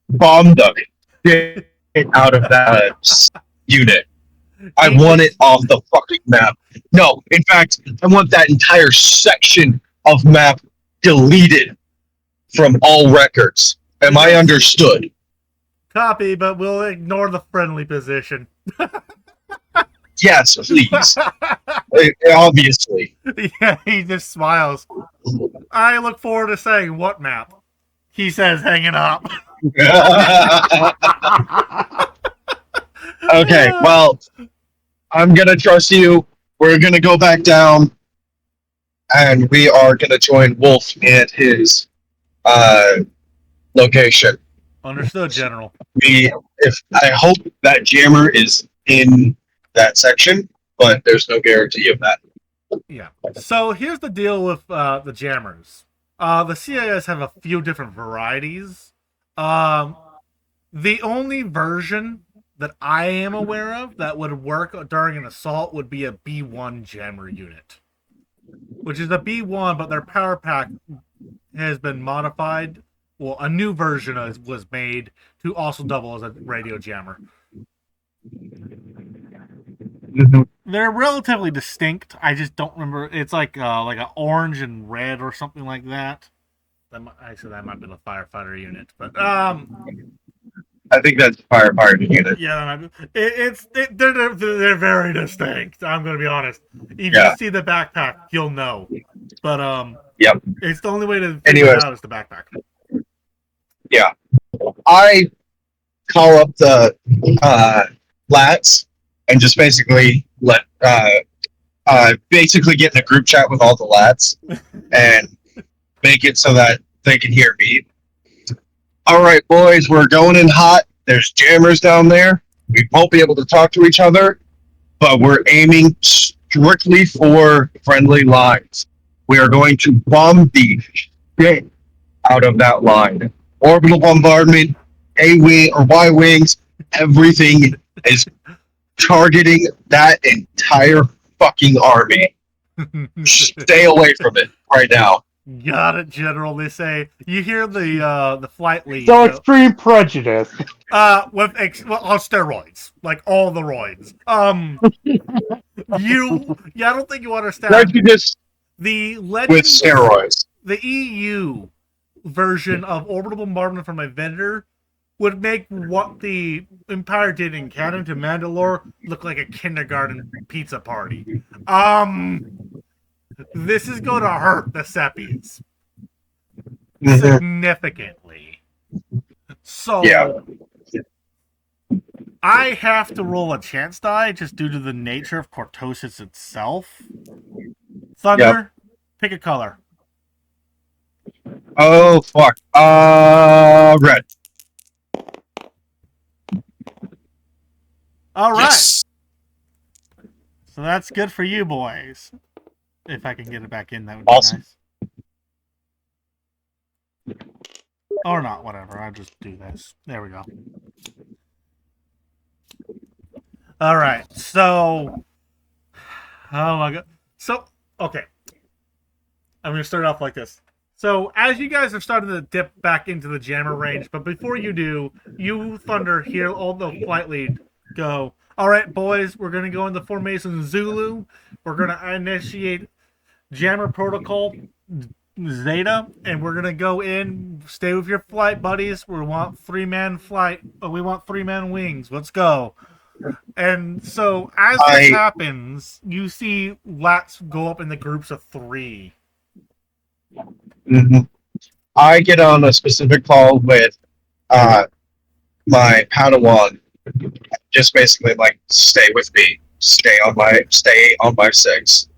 Bomb duck. Get it out of that unit. I want it off the fucking map. No, in fact, I want that entire section of map deleted from all records. Am I understood? Copy, but we'll ignore the friendly position. Yes, please. Obviously. Yeah, he just smiles. I look forward to saying what map. He says, hanging up. Okay, well, I'm going to trust you. We're going to go back down, and we are going to join Wolf at his location. Understood, General. I hope that jammer is in that section, but there's no guarantee of that. Yeah. So here's the deal with the jammers. The CIS have a few different varieties. The only version that I am aware of that would work during an assault would be a B1 jammer unit, which is a B1, but their power pack has been modified. Well, a new version was made to also double as a radio jammer. Mm-hmm. They're relatively distinct. I just don't remember. It's like an orange and red or something like that. That might be the firefighter unit, but I think that's firefighter unit. Yeah, they're very distinct. I'm going to be honest. If you see the backpack, you'll know. But yep. It's the only way to figure it out is the backpack. Yeah, I call up the lats and just basically let basically get in a group chat with all the lads and make it so that they can hear me. All right, boys, we're going in hot. There's jammers down there. We won't be able to talk to each other, but we're aiming strictly for friendly lines. We are going to bomb the shit out of that line. Orbital bombardment, A wing or Y wings, everything is targeting that entire fucking army. Stay away from it right now. Got it, General. They say you hear the flight lead. So extreme prejudice. On steroids, like all the roids. I don't think you understand. Prejudice The with Legends, steroids. the EU version of orbital bombardment from a vendor would make what the Empire did in Canon to Mandalore look like a kindergarten pizza party. This is going to hurt the Sepians significantly. So, Yeah. I have to roll a chance die just due to the nature of Cortosis itself. Thunder, pick a color. Oh fuck. Red. All right. Yes. So that's good for you boys. If I can get it back in, that would be Awesome. nice. Or not, whatever. I'll just do this. There we go. All right. So, oh my god. So, okay. I'm going to start off like this. So, as you guys are starting to dip back into the jammer range, but before you do, you, Thunder, hear all the flight lead go, all right, boys, we're going to go into formation Zulu. We're going to initiate jammer protocol Zeta, and we're going to go in, stay with your flight, buddies. We want 3-man flight. We want 3-man wings. Let's go. And so, as this happens, you see lats go up in the groups of 3. Mm-hmm. I get on a specific call with my padawan, just basically like stay with me, stay on my 6,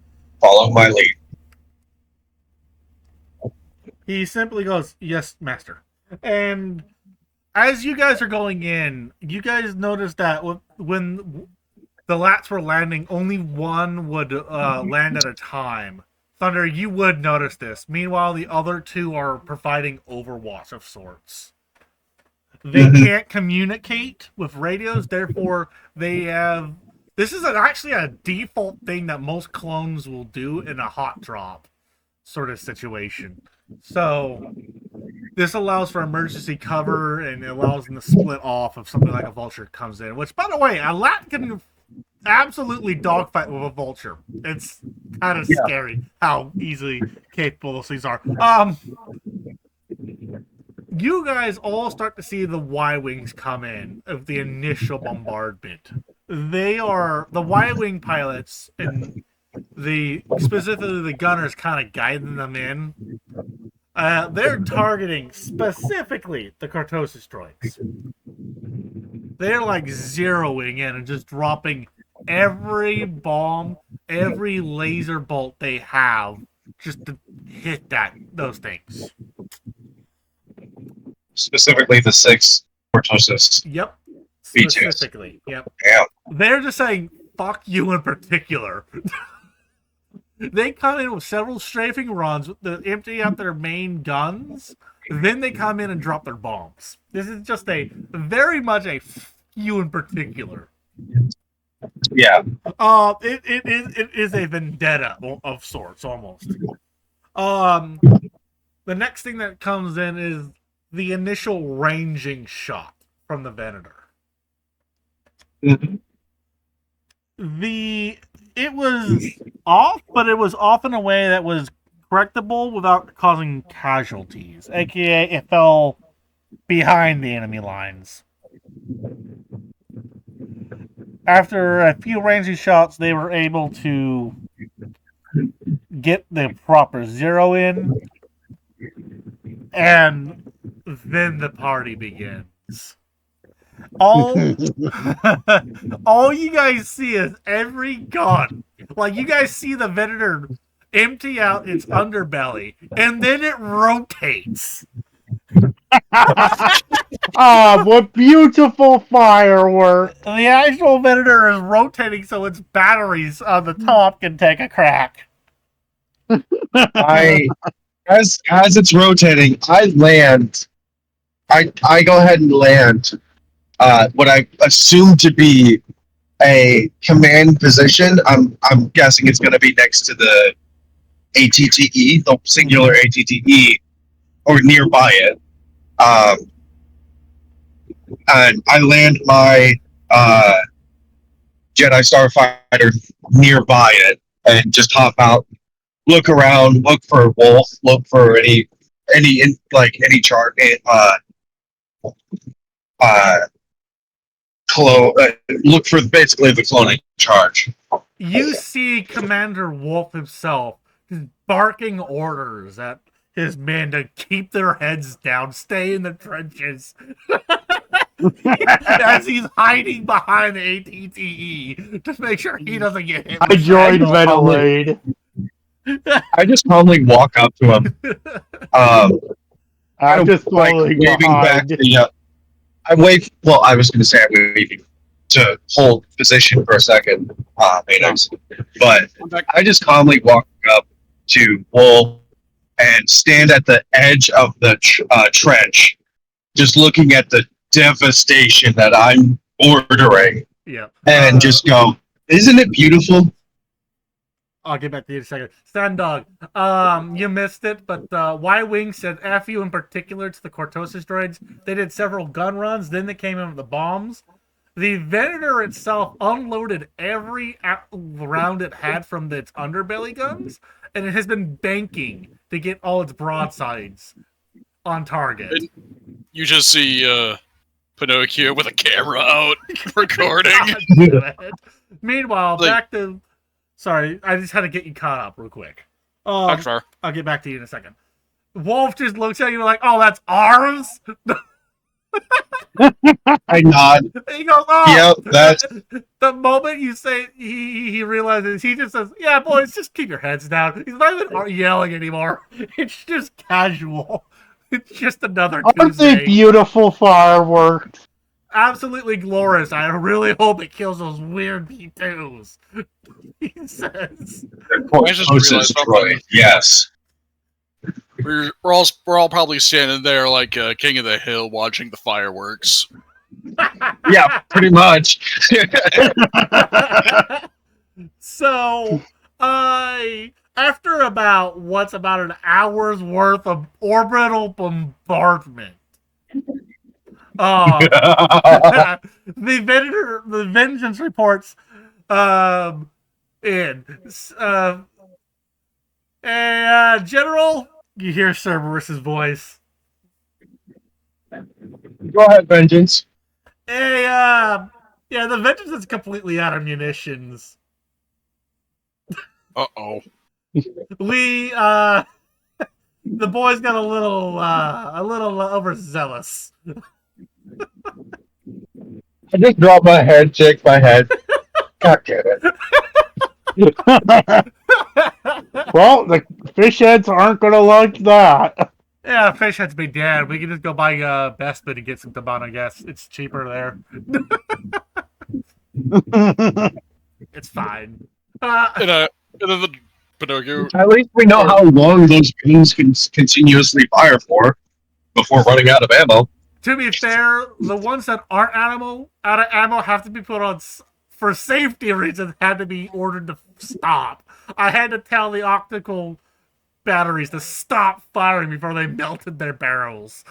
follow my lead. He simply goes, "Yes, master." And as you guys are going in, you guys notice that when the lats were landing, only one would land at a time. Thunder, you would notice this. Meanwhile, the other 2 are providing overwatch of sorts. They can't communicate with radios, therefore they have... This is actually a default thing that most clones will do in a hot drop sort of situation. So, this allows for emergency cover and it allows them to split off if something like a vulture comes in. Which, by the way, a lat can absolutely dogfight with a vulture. It's kind of scary how easily capable those things are. You guys all start to see the Y-Wings come in of the initial bombardment. They are the Y-Wing pilots and specifically the gunners kind of guiding them in. They're targeting specifically the Cortosis droids. They're like zeroing in and just dropping every bomb, every laser bolt they have just to hit those things. Specifically the 6 Cortosis. Yep. B2s. Specifically. Yep. Yeah. They're just saying, fuck you in particular. They come in with several strafing runs to empty out their main guns. Then they come in and drop their bombs. This is just very much a you in particular. Yeah. It is a vendetta of sorts, almost. The next thing that comes in is the initial ranging shot from the Venator. Mm-hmm. It was off, but it was off in a way that was correctable without causing casualties. AKA, it fell behind the enemy lines. After a few ranging shots, they were able to get the proper zero in, and then the party begins. All you guys see is every gun Like, you guys see the Venator empty out its underbelly, and then it rotates. What beautiful firework! The actual Venator is rotating so its batteries on the top can take a crack. I as it's rotating, I land. I go ahead and land what I assume to be a command position. I'm guessing it's going to be next to the ATTE, the singular ATTE, or nearby it. And I land my Jedi Starfighter nearby it, and just hop out, look around, look for Wolf, look for any chart, look for basically the cloning charge. You see Commander Wolf himself just barking orders at his men to keep their heads down, stay in the trenches. As he's hiding behind the ATTE to make sure he doesn't get hit. I joined Ventilade. I just calmly walk up to him. I'm just waving back behind. I wave. Well, I was going to say I'm waving to hold position for a second, Maydax. But I just calmly walk up to Wolf and stand at the edge of the trench, just looking at the devastation that I'm ordering. Yeah. And just go, isn't it beautiful? I'll get back to you in a second. Sandog, you missed it, but Y-Wing said F you in particular to the Cortosis droids. They did several gun runs, then they came in with the bombs. The Venator itself unloaded every round it had from its underbelly guns, and it has been banking to get all its broadsides on target. And you just see Pinocchio with a camera out recording. Meanwhile, back to... Sorry, I just had to get you caught up real quick. I'm sure. I'll get back to you in a second. Wolf just looks at you like, oh, that's ours? I nod. He goes, oh. Yep, that's... The moment you say he realizes, he just says, yeah, boys, just keep your heads down. He's not even yelling anymore. It's just casual. It's just another Aren't Tuesday. they beautiful fireworks? Absolutely glorious. I really hope it kills those weird P2s. He says. I just realized droid. Yes. We're all probably standing there like King of the Hill watching the fireworks. Yeah, pretty much. So, after about an hour's worth of orbital bombardment, the Vengeance reports General, you hear Cerberus's voice. Go ahead, Vengeance. The Vengeance is completely out of munitions. Uh-oh. We, the boys got a little overzealous. I just drop my head, shake my head. God damn it. Well, the fish heads aren't going to like that. Yeah, fish heads be dead. We can just go buy Bespin and get some Taban, I guess. It's cheaper there. It's fine. And then the Pinocchio. At least we know how long those guns can continuously fire for before running out of ammo. To be fair, the ones that aren't out of ammo have to be put on for safety reasons. Had to be ordered to stop. I had to tell the optical batteries to stop firing before they melted their barrels.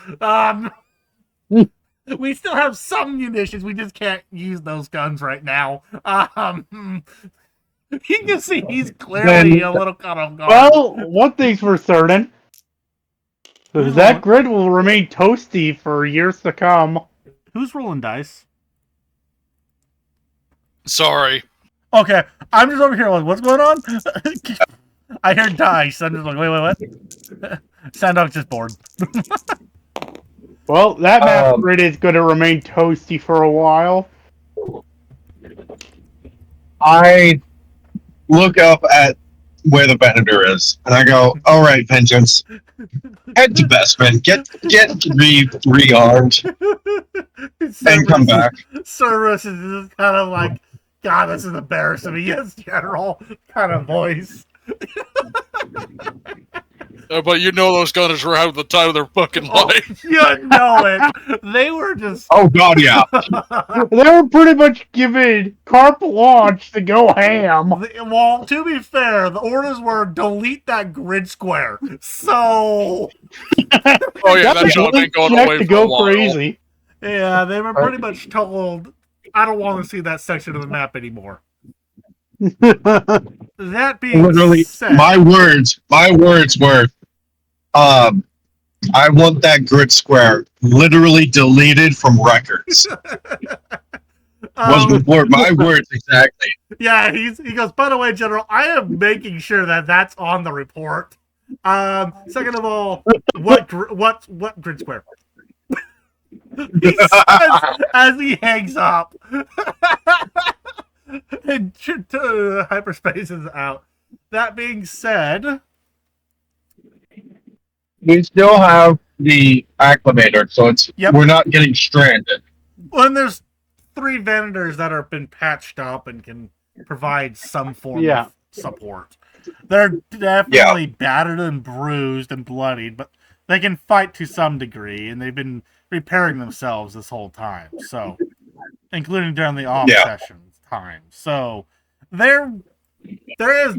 We still have some munitions. We just can't use those guns right now. You can see he's clearly a little caught off guard. Well, one thing's for certain. That grid will remain toasty for years to come. Who's rolling dice? Sorry. Okay, I'm just over here like, what's going on? I hear dice. I'm just like, wait, what? Sandog's just bored. Well, that map grid is going to remain toasty for a while. I look up at where the Venator is, and I go, "All right, Vengeance, head to Bestman, get rearmed, and come back." Cerberus is just kind of like, God, this is embarrassing me. Yes, General, kind of voice. But you know those gunners were having the time of their fucking life. You know it. They were just. Oh God, yeah. They were pretty much given carte blanche to go ham. Well, to be fair, the orders were delete that grid square. So. Oh yeah, that should have been going away to for go a while. crazy. Yeah, they were pretty much told, I don't want to see that section of the map anymore. That being Literally, said, my words were, I want that grid square literally deleted from records. Were my words exactly. yeah, he goes, by the way, General, I am making sure that that's on the report. Second of all, what grid square? He says as he hangs up. And hyperspace is out. That being said, We still have the acclimator, so it's Yep. we're not getting stranded. well, there's 3 vendors that have been patched up and can provide some form of support. They're definitely battered and bruised and bloodied, but they can fight to some degree, and they've been repairing themselves this whole time. So, including during the off session time. So, there is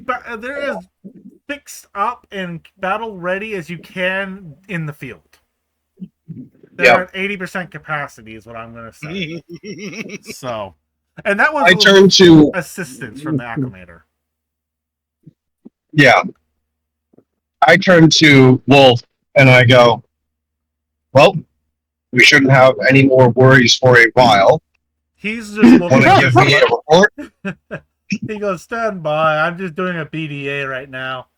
fixed up and battle ready as you can in the field. They're at 80% capacity, is what I'm going to say. So, and that was I turn to assistance from the acclimator. I turn to Wolf and I go, well, we shouldn't have any more worries for a while. He's just Want to give me a report? He goes, stand by. I'm just doing a BDA right now.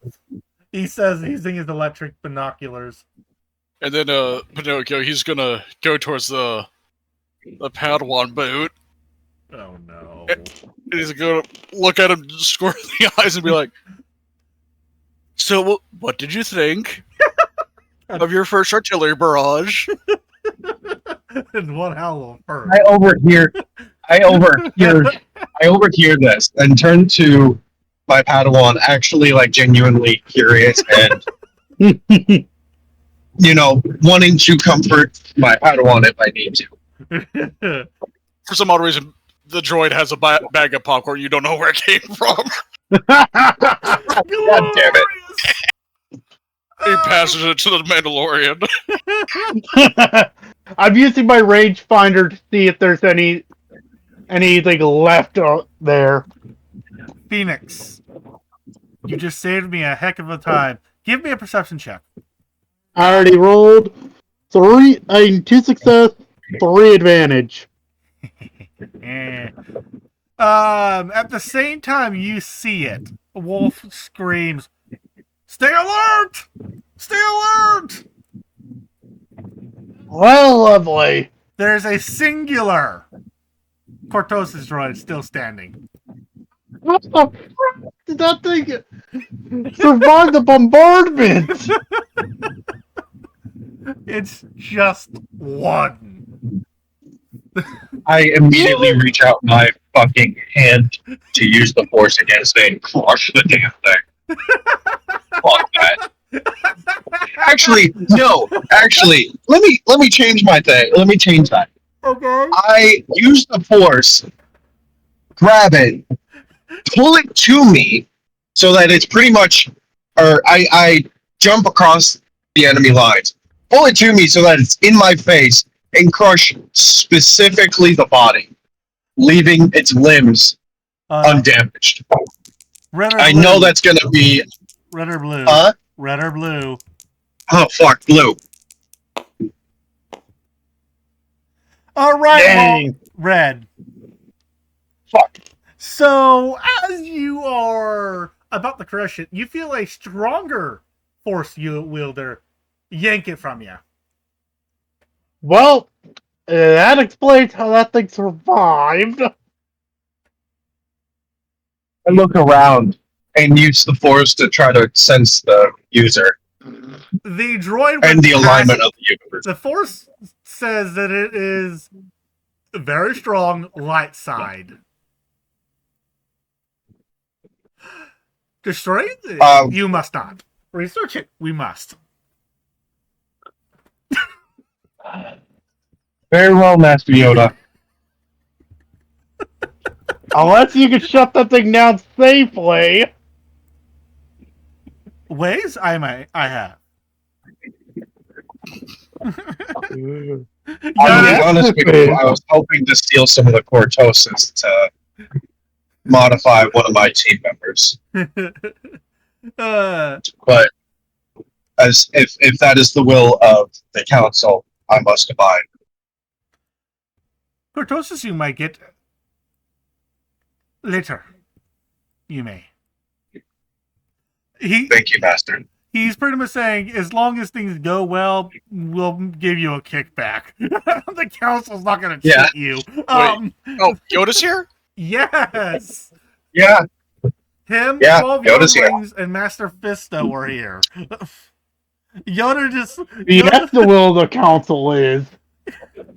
He says he's using his electric binoculars. And then Pinocchio, he's gonna go towards the Padawan boot. Oh no. And he's gonna look at him square in the eyes and be like, so what did you think of your first artillery barrage? It's one hell of a first. I overhear this and turn to my Padawan, actually like genuinely curious and wanting to comfort my Padawan if I need to. For some odd reason, the droid has a bag of popcorn. You don't know where it came from. God damn it. He passes it to the Mandalorian. I'm using my rangefinder to see if there's anything left out there. Phoenix, you just saved me a heck of a time. Give me a perception check. I already rolled 2 success, 3 advantage. At the same time you see it, Wolf screams, "Stay alert! Stay alert!" Well, lovely. There's a singular Cortosis droid still standing. What the fuck did that thing survive the bombardment? It's just one. I immediately reach out my fucking hand to use the force against it and crush the damn thing. Fuck that. Actually, no. Actually, let me change my thing. Let me change that. Okay. I use the force, grab it, pull it to me, so that it's pretty much, or I jump across the enemy lines, pull it to me so that it's in my face, and crush specifically the body, leaving its limbs undamaged. Red or I blue? know that's gonna be Red or blue? Huh? Red or blue? Oh fuck, blue. All right, Dang. well, red. Fuck. So, as you are about to crush it, you feel a stronger force wielder yank it from you. Well, that explains how that thing survived. I look around and use the Force to try to sense the user The droid and went the alignment past- of the universe. The Force says that it is very strong light side. Destroy it? You must not. Research it? We must. Very well, Master Yoda. Unless you can shut that thing down safely. Ways I have. I'll be Yeah. honest with you, I was hoping to steal some of the Cortosis to modify one of my team members. But as if that is the will of the council, I must abide. Cortosis you might get later. You may. Thank you, Master. He's pretty much saying, as long as things go well, we'll give you a kickback. The council's not going to cheat you. Oh, Yoda's here? Yes. Yeah. Him, Yeah, 12 Yoda's here. younglings, and Master Fisto were here. Yoda just... Yes, the will of the council is.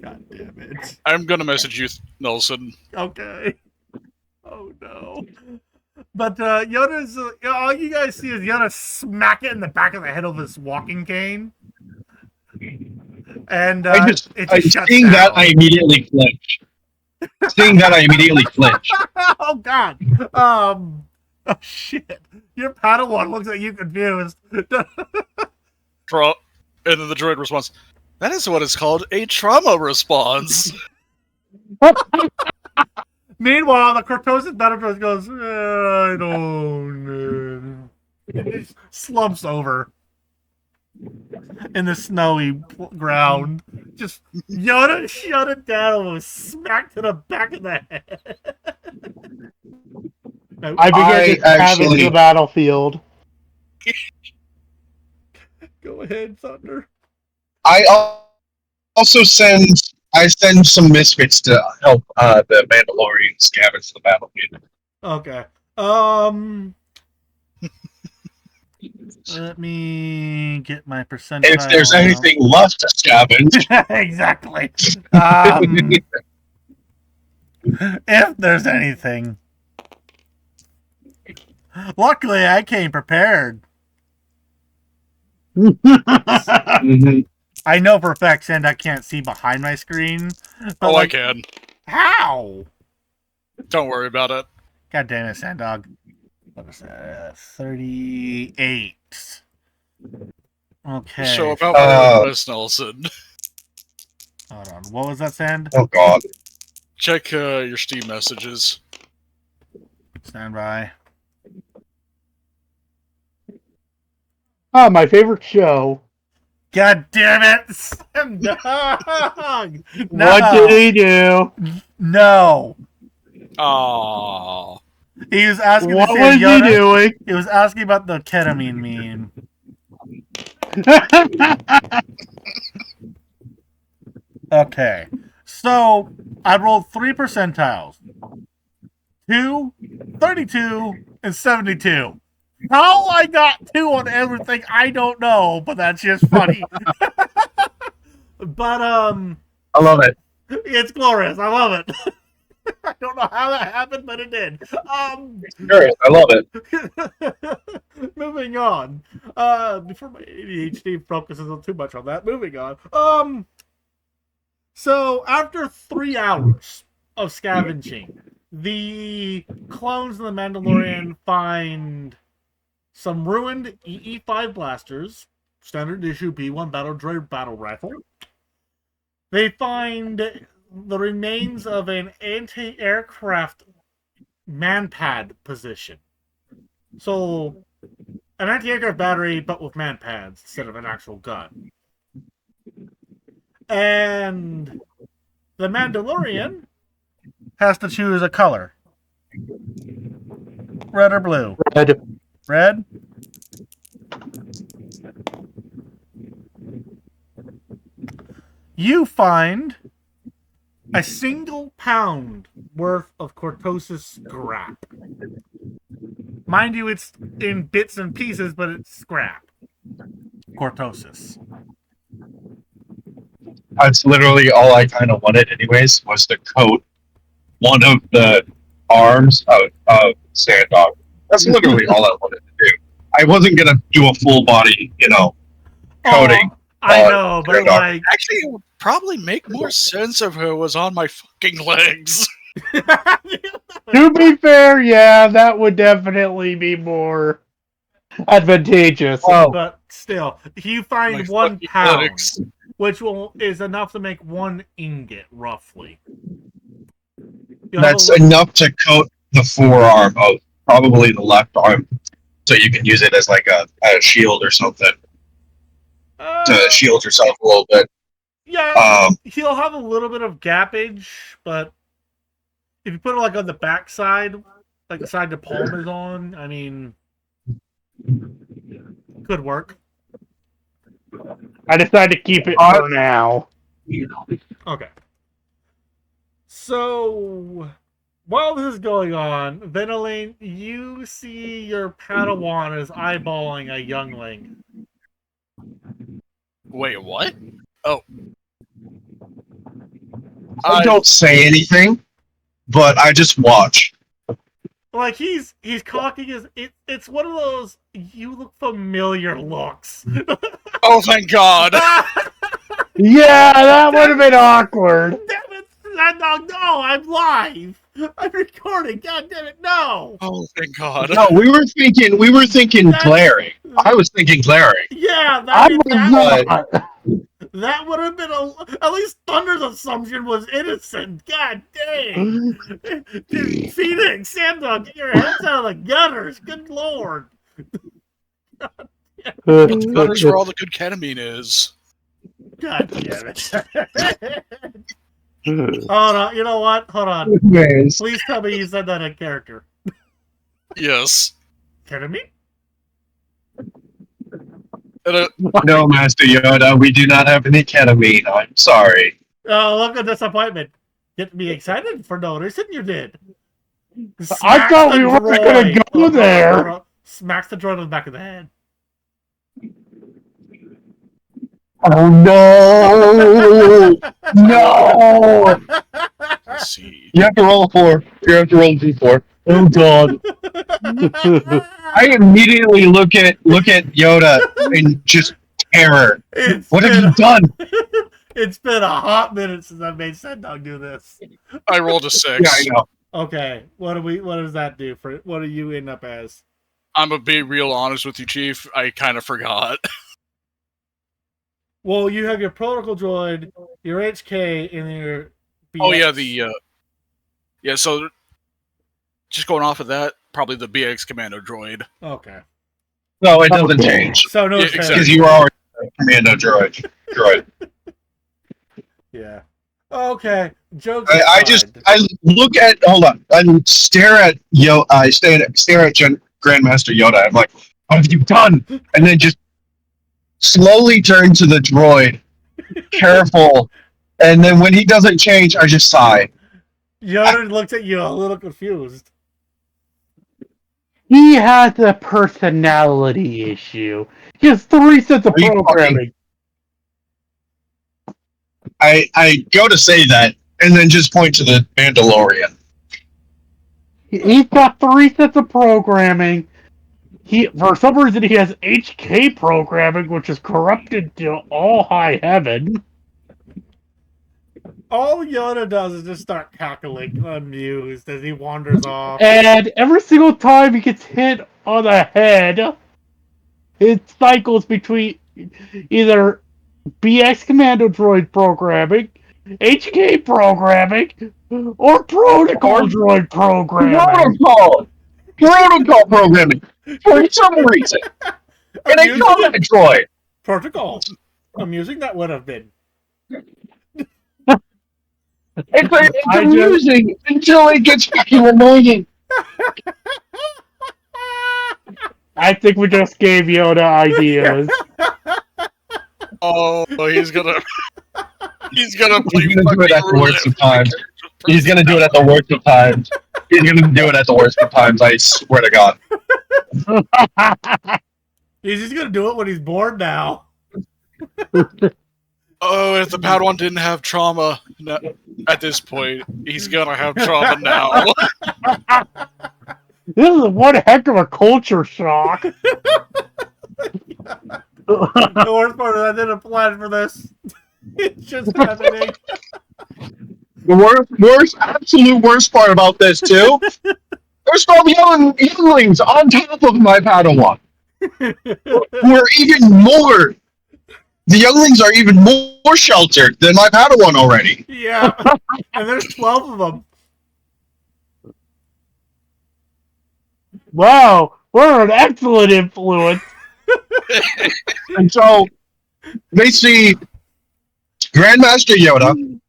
God damn it. I'm gonna message you, Nelson. Okay. Oh, no. But Yoda's... all you guys see is Yoda smack it in the back of the head with his walking cane. And Seeing that, I immediately flinch. Oh, God. Oh, shit. Your Padawan looks at you confused. And then the droid responds, "That is what is called a trauma response." Meanwhile, the Cortosis Battle goes, I don't know. It just slumps over in the snowy ground. Just Yoda shut it down and was smacked to the back of the head. I began to stab into the battlefield. Go ahead, Thunder. I also send some misfits to help the Mandalorian scavenge the battlefield. Okay. Let me get my percentile. If there's anything left to scavenge. Exactly. If there's anything. Luckily, I came prepared. Mm-hmm. I know for a fact Sandog can't see behind my screen. But I can. How? Don't worry about it. God damn it, Sandog. What was that? 38. Okay. So about my request, Nelson. Hold on. What was that, Sand? Oh, God. Check your Steam messages. Stand by. My favorite show. God damn it! Sandog! No. What did he do? No. Aww. He was asking What to see was he Yoda. doing? He was asking about the ketamine meme. Okay. So, I rolled 3 percentiles. 2, 32, and 72. How I got 2 on everything, I don't know, but that's just funny. But, I love it. it's glorious. I love it. I don't know how that happened, but it did. Curious. I love it. Moving on. Before my ADHD focuses on too much on that, moving on. So after 3 hours of scavenging, the clones of the Mandalorian find some ruined EE-5 blasters, standard issue B1 battle droid battle rifle. They find the remains of an anti-aircraft manpad position. So, an anti-aircraft battery, but with manpads instead of an actual gun. And the Mandalorian has to choose a color. Red or blue? Red. Red? You find a single pound worth of Cortosis scrap. Mind you, it's in bits and pieces, but it's scrap. Cortosis. That's literally all I kind of wanted, anyways, was to coat one of the arms of Sandog. That's literally all I wanted to do. I wasn't gonna do a full body, coating. Oh, I know, but Sandog. like, Actually, it would probably make more sense if it was on my fucking legs. To be fair, yeah, that would definitely be more advantageous. Oh, but still, you My find 1 fucking pound, legs. which is enough to make 1 ingot, roughly. You'll that's have a- enough to coat the forearm of probably the left arm, so you can use it as like a shield or something to shield yourself a little bit. Yeah, he'll have a little bit of gappage, but if you put it like on the back side, like the side the palm is on, I mean, could work. I decided to keep it for now. Okay. So, while this is going on, Venelaine, you see your Padawan is eyeballing a youngling. Wait, what? Oh. I don't say anything, but I just watch. Like he's cocking his. It's one of those you look familiar looks. Oh, thank God. Yeah, that would have been awkward. Damn it! No, I'm live. I'm recording. God damn it! No. Oh, thank God. No, we were thinking glaring. I was thinking glaring. Yeah, I that, was not. that would have been at least Thunder's assumption was innocent. God dang. Dude, Phoenix, Sandog, get your heads out of the gutters. Good lord. But the gutters where all the good ketamine is. God damn it. Hold on. You know what? Hold on. Anyways, Please tell me you said that in character. Yes. Ketamine? And, no, Master Yoda, we do not have any ketamine. I'm sorry. Oh, look at disappointment. Get me excited for no reason you did. I thought we weren't droid. gonna go there. Smacks the droid on the back of the head. Oh no! No! let's see. You have to roll a 4. You have to roll a d4. Oh god! I immediately look at Yoda in just terror. What have you done? It's been a hot minute since I made Sendog do this. I rolled a 6. Yeah, I know. Okay, what does that do for? What do you end up as? I'm gonna be real honest with you, Chief. I kind of forgot. Well, you have your protocol droid, your HK, and your. BX. Oh yeah, yeah. So just going off of that, probably the BX Commando droid. Okay. No, it doesn't change So no, Yeah, change. exactly. because you are already a commando droid. Yeah. Okay. Jokes. I look at hold on. I stare at stare at Grandmaster Yoda. I'm like, what have you done? And then just slowly turn to the droid, careful. And then when he doesn't change, I just sigh. Yoda looks at you a little confused. He has a personality issue. He has 3 sets of Are you programming. I go to say that and then just point to the Mandalorian. He's got 3 sets of programming. For some reason, he has HK programming, which is corrupted to all high heaven. All Yoda does is just start cackling, amused, as he wanders off. And every single time he gets hit on the head, it cycles between either BX Commando Droid programming, HK programming, or Protocol Droid programming. Protocol programming for some reason. And I call it a droid. Protocol. Amusing that would have been. It's amusing until it gets fucking annoying. I think we just gave Yoda ideas. Oh, he's gonna play He's gonna do it fucking at the worst of roulette. times. He's gonna do it at the worst of times. He's gonna do it at the worst of times, I swear to God. He's just gonna do it when he's bored now. Oh, if the Padawan didn't have trauma at this point, he's gonna have trauma now. This is one heck of a culture shock. The worst part is I didn't plan for this. It's just happening. The absolute worst part about this too. There's 12 younglings on top of my Padawan. Who are even more. The younglings are even more sheltered than my Padawan already. Yeah, and there's 12 of them. Wow, we're an excellent influence. And so they see Grandmaster Yoda,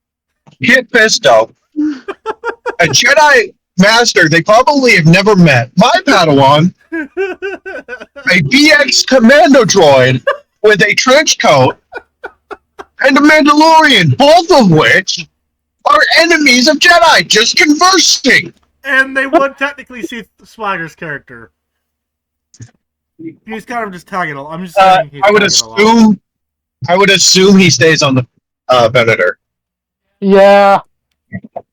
Kit Fisto, a Jedi Master they probably have never met, my Padawan, a BX Commando droid with a trench coat, and a Mandalorian, both of which are enemies of Jedi, just conversing. And they would technically see Swagger's character. He's kind of just tagging along. I'm just saying he's I would tagging along. assume he stays on the Venator. Yeah.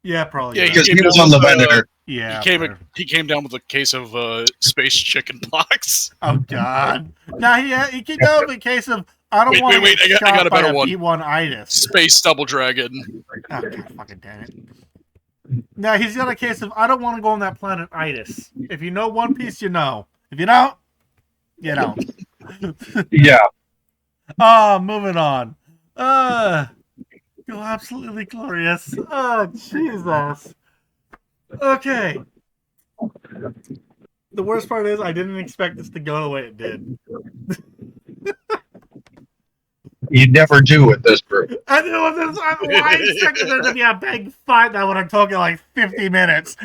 Yeah, probably. Yeah, Yeah, Because he was on the Venator. yeah. He came down with a case of space chicken pox. Oh God! Now he came down with a case of I don't want to wait, get I got shot a by better a one. B1-itis. Space double dragon. Oh God, fucking damn it! Now he's got a case of I don't want to go on that planet itis. If you know One Piece, you know. If you don't, you don't. Yeah. Moving on. Go absolutely glorious. Oh Jesus. Okay. The worst part is I didn't expect this to go the way it did. You never do with this group. I knew this. I expected there to be a big fight that would have taken like 50 minutes.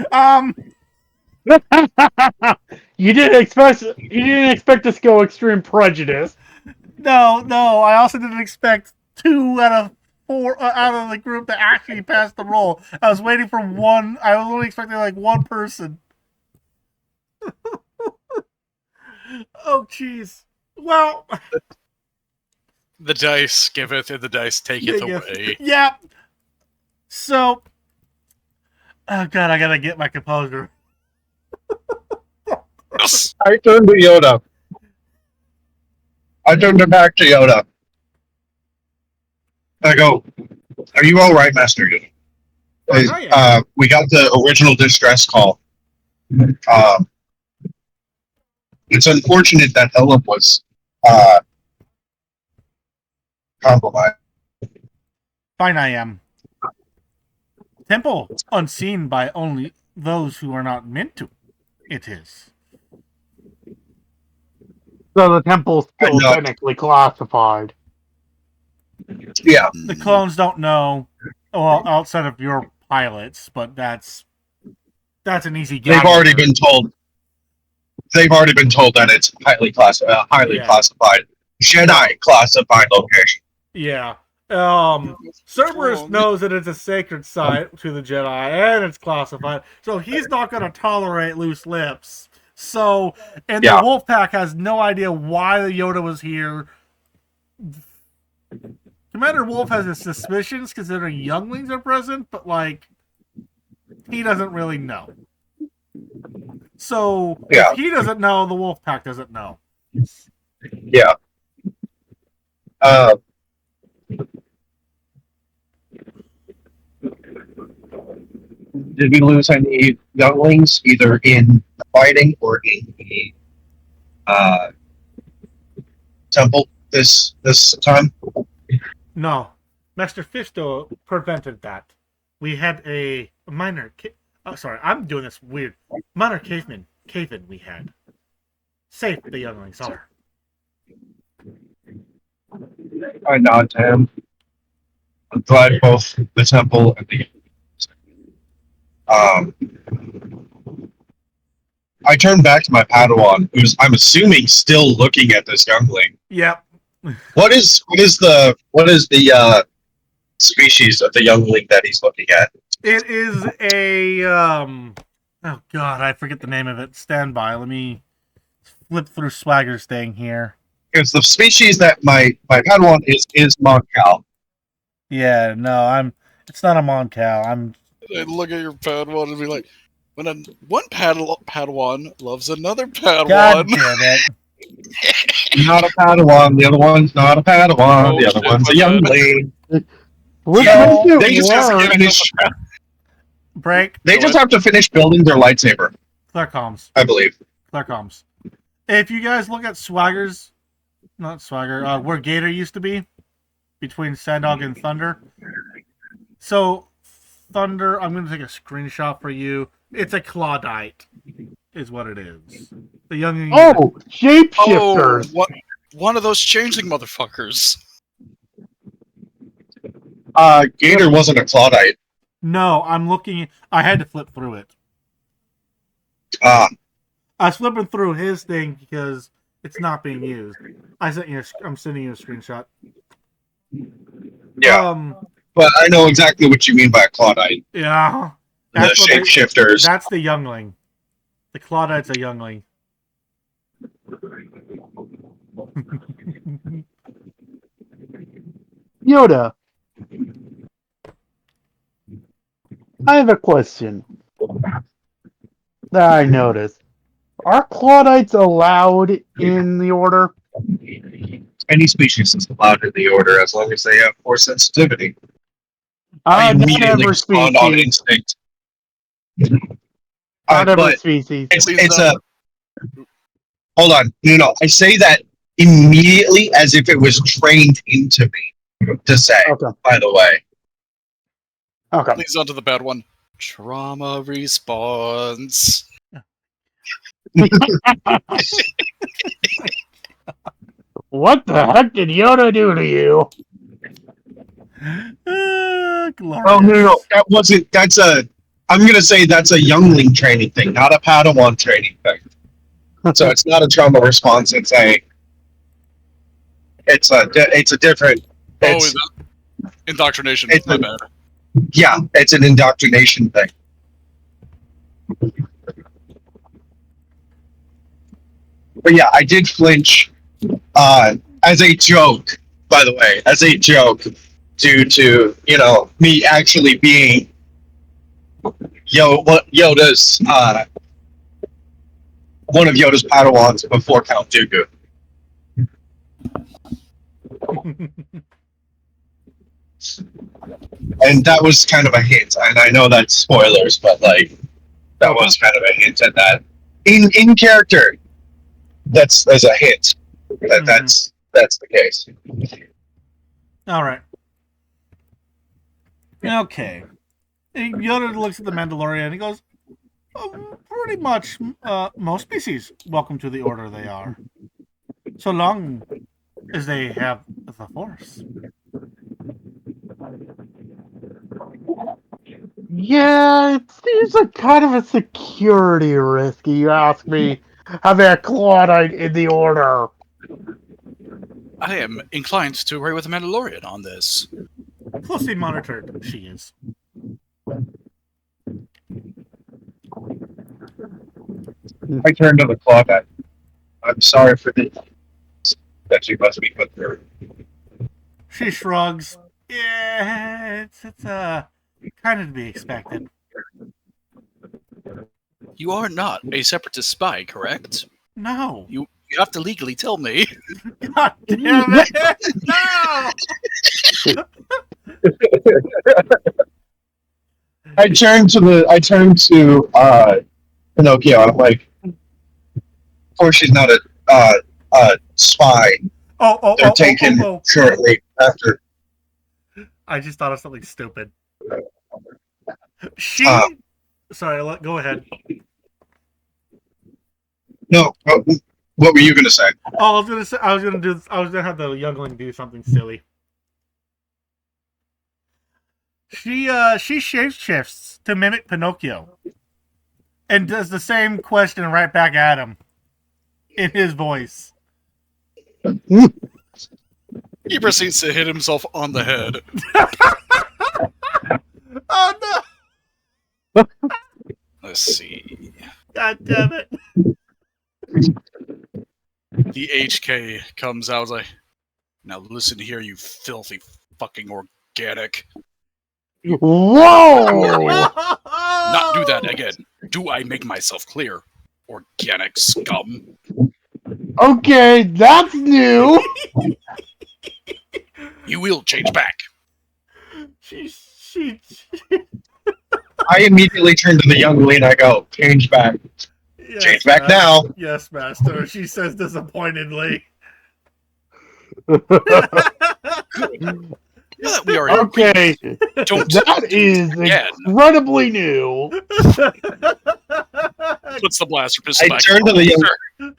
You didn't expect us to go extreme prejudice. No. I also didn't expect 2 out of 4 out of the group to actually pass the roll. I was waiting for one. I was only expecting like one person. Oh, jeez. Well, The dice giveth, and the dice taketh away. Yeah. So, oh God, I gotta get my composure. Yes! I turned to Yoda. I turned it back to Yoda. I go, are you all right, Master Yoda? We got the original distress call. It's unfortunate that Ella was compromised. Fine, I am. Temple unseen by only those who are not meant to. It is. So the temple's still I know. technically classified. Yeah. The clones don't know, well, outside of your pilots, but that's an easy guess. They've already been told that it's highly classified, Jedi classified location. Yeah. Cerberus knows that it's a sacred site to the Jedi, and it's classified, so he's not going to tolerate loose lips. So, and the Wolf Pack has no idea why the Yoda was here. Commander Wolf has his suspicions, considering younglings are present, but, like, he doesn't really know. So, if he doesn't know, the Wolf Pack doesn't know. Yeah. Did we lose any younglings, either in the fighting or in the temple this time? No. Master Fisto prevented that. We had a minor... I'm doing this weird. Minor caveman we had. Safe the younglings are. I nod to him. I'm glad both the temple and the I turn back to my Padawan, who's I'm assuming still looking at this youngling. Yep. What is the species of the youngling that he's looking at? It is a oh God, I forget the name of it. Stand by. Let me flip through Swagger's thing here. Because the species that my Padawan is Moncal. Yeah, no, it's not a Moncal. I'd look at your Padawan and be like, when one Padawan loves another Padawan. God damn it. Not a Padawan. The other one's not a Padawan. Oh, the other shit, one's my a youngling. Which So, makes it They just have to worse. finish. Break. They just have to finish building their lightsaber. Clear comms. I believe. Clear comms. If you guys look at Swagger's, not Swagger, where Gator used to be, between Sandog and Thunder. So, Thunder, I'm going to take a screenshot for you. It's a Claudite, is what it is. The young. Oh, shapeshifters. Oh, one of those changeling motherfuckers. Gator wasn't a Claudite. No, I'm looking. I had to flip through it. Ah, I was flipping through his thing because it's not being used. I'm sending you a screenshot. yeah. But I know exactly what you mean by a Claudite. Yeah. The what shapeshifters. That's the youngling. The Claudite's a youngling. Yoda, I have a question that I noticed. Are Claudites allowed in the Order? Any species is allowed in the order as long as they have force sensitivity. I Not immediately every respond on species. instinct. Not every But species. it's a. Hold on. No. I say that immediately as if it was trained into me to say, Okay. by the way. Okay. Leads on to the bad one. Trauma response. What the heck did Yoda do to you? Glorious. Oh, no. That wasn't. That's a. I'm going to say that's a youngling training thing, not a Padawan training thing. So it's not a trauma response. It's a different. It's, Indoctrination. it's My a- bad. yeah, it's an indoctrination thing. But yeah, I did flinch as a joke, by the way, due to, me actually being Yoda's one of Yoda's Padawans before Count Dooku. And that was kind of a hint, and I know that's spoilers, but like that was kind of a hint at that. In character, that's as a hint that that's the case. All right. Okay. Yoda looks at the Mandalorian and he goes, "Oh, pretty much most species welcome to the order they are. So long as they have the Force." Yeah, it seems like kind of a security risk, you ask me, having a Claudite in the Order. I am inclined to agree with the Mandalorian on this. Closely monitored, she is. I turned to the clock. I'm sorry for the that you must be put through. She shrugs. Yeah, it's kind of to be expected. You are not a separatist spy, correct? No. You have to legally tell me. God damn it! No! I turned to Pinocchio. I'm like, of course she's not a spy. They're taken shortly after. I just thought of something stupid. She. Sorry, go ahead. No, what were you gonna say? Oh, I was gonna have the youngling do something silly. She shapeshifts to mimic Pinocchio, and does the same question right back at him, in his voice. He proceeds to hit himself on the head. Oh no! Let's see. God damn it! the HK comes out. I was like, now listen here, you filthy fucking organic. Whoa! Not do that again. Do I make myself clear? Organic scum. Okay, that's new. You will change back. She I immediately turn to the young lady and I go, change back. yes, Change back master. now. Yes, master. She says disappointedly. Now that we are in Okay, don't that is again. incredibly new. Puts the blaster pistol I back. turn to the young.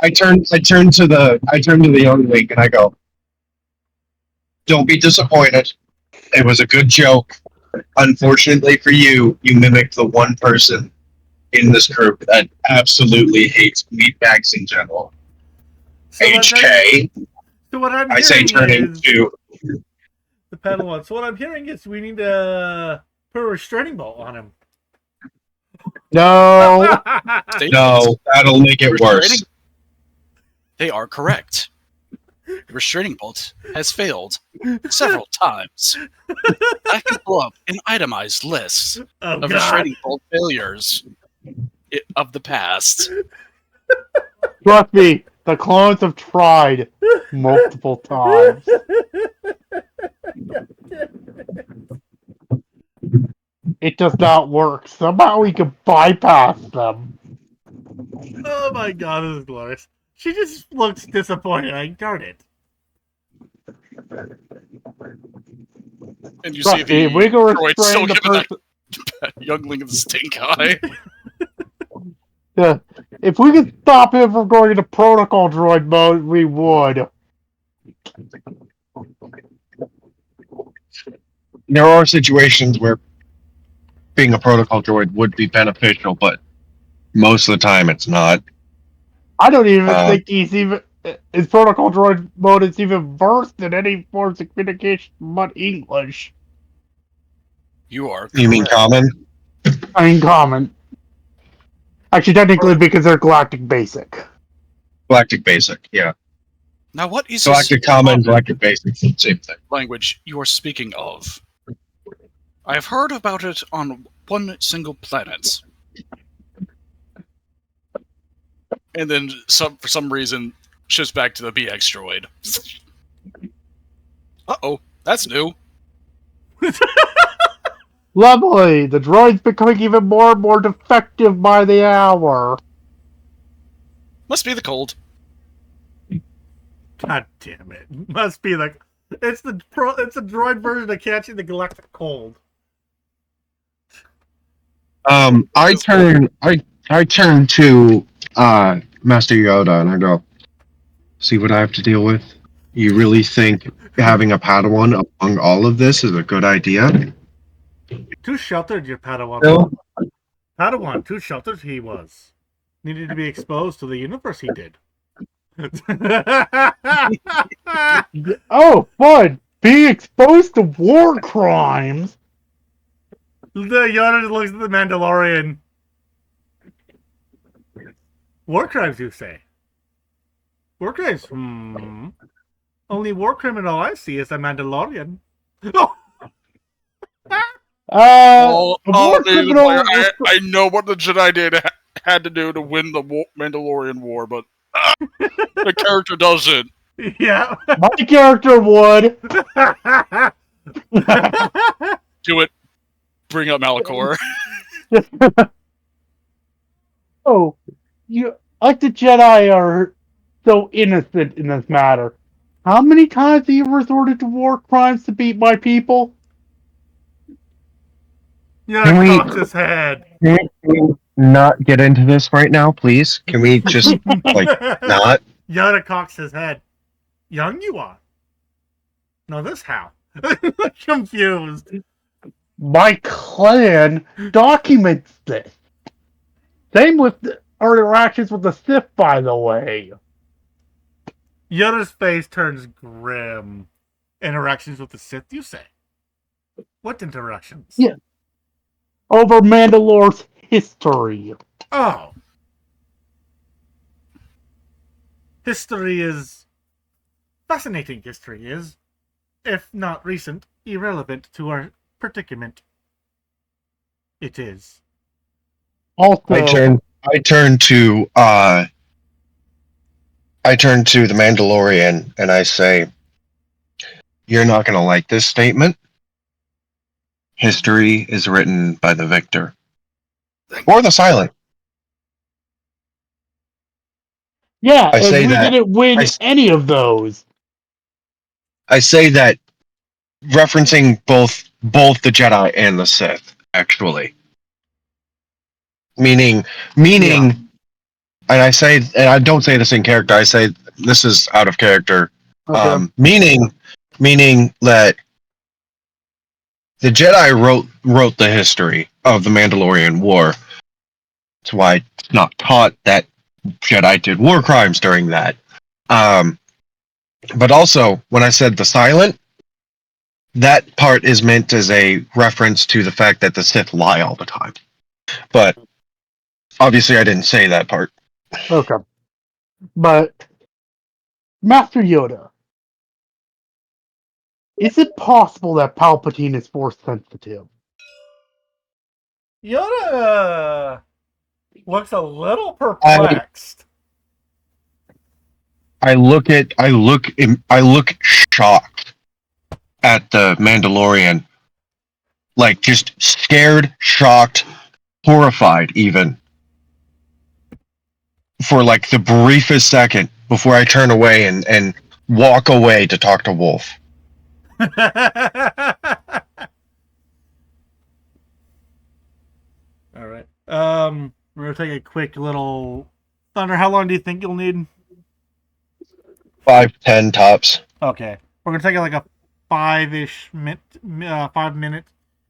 I turn to the young lady and I go, don't be disappointed. It was a good joke. Unfortunately for you, you mimicked the one person in this group that absolutely hates meatbags in general. So HK, what I'm I say hearing turning is to. the Padawan. So what I'm hearing is we need to put a restraining bolt on him. No. No, that'll make it worse. They are correct. The restraining bolt has failed several times. I can pull up an itemized list Oh, of God. restraining bolt failures of the past. Trust me, the clones have tried multiple times. It does not work. Somehow we can bypass them. Oh my God, this is glorious. She just looks disappointed. Like, darn it. And you see Trust me, the if we can droid still restrain the giving person. that youngling the stink eye. Yeah, if we could stop him from going into protocol droid mode, we would. There are situations where being a protocol droid would be beneficial, but most of the time it's not. I don't even think he's even. His protocol droid mode is even versed in any forms of communication but English. You are correct. You mean common? I mean, common. Actually, technically, because they're galactic basic. Galactic Basic, yeah. Now, what is Galactic this Common, Galactic Basic, same thing. language you are speaking of? I have heard about it on one single planet. And then, for some reason, shifts back to the BX droid. Uh-oh, that's new. Lovely! The droid's becoming even more and more defective by the hour. Must be the cold. God damn it. Must be like it's the droid version of catching the galactic cold. I turn to Master Yoda and I go, see what I have to deal with? You really think having a Padawan among all of this is a good idea? Too sheltered, your Padawan. No. Padawan, too sheltered he was. Needed to be exposed to the universe he did. Oh, fun! Being exposed to war crimes! The Yoda looks at the Mandalorian. War crimes, you say? War crimes? Only war criminal I see is a Mandalorian. Oh! Oh, A war criminal. I know what the Jedi had to do to win the Mandalorian War, but the character doesn't. Yeah. My character would. Do it. Bring up Malachor. Oh, you like the Jedi are so innocent in this matter. How many times have you resorted to war crimes to beat my people? Yeah, cocks his head. Can we not get into this right now, please? Can we just, not? Yoda cocks his head. Young you are. No, this how? Confused. My clan documents this. Same with our interactions with the Sith, by the way. Yoda's face turns grim. Interactions with the Sith, you say? What interactions? Yeah. Over Mandalore's history. Oh. history is fascinating. History is, if not recent, irrelevant to our predicament. It is. Also, I turn to the Mandalorian and I say, "You're not going to like this statement. History is written by the victor or the silent." yeah, I and say we that didn't win I, any of those. I say that referencing both the Jedi and the Sith, actually. Meaning, Yeah. and I don't say this in character. I say this is out of character. Okay. Meaning that the Jedi wrote the history of the Mandalorian War. That's why it's not taught that Jedi did war crimes during that. But also, when I said the silent, that part is meant as a reference to the fact that the Sith lie all the time. But obviously, I didn't say that part. Okay. But Master Yoda, is it possible that Palpatine is force sensitive? Yoda looks a little perplexed. I look shocked at the Mandalorian, like just scared, shocked, horrified, even for like the briefest second before I turn away and walk away to talk to Wolf. All right. We're gonna take a quick little Thunder. How long do you think you'll need? 5-10 tops. Okay, we're gonna take like a 5 minute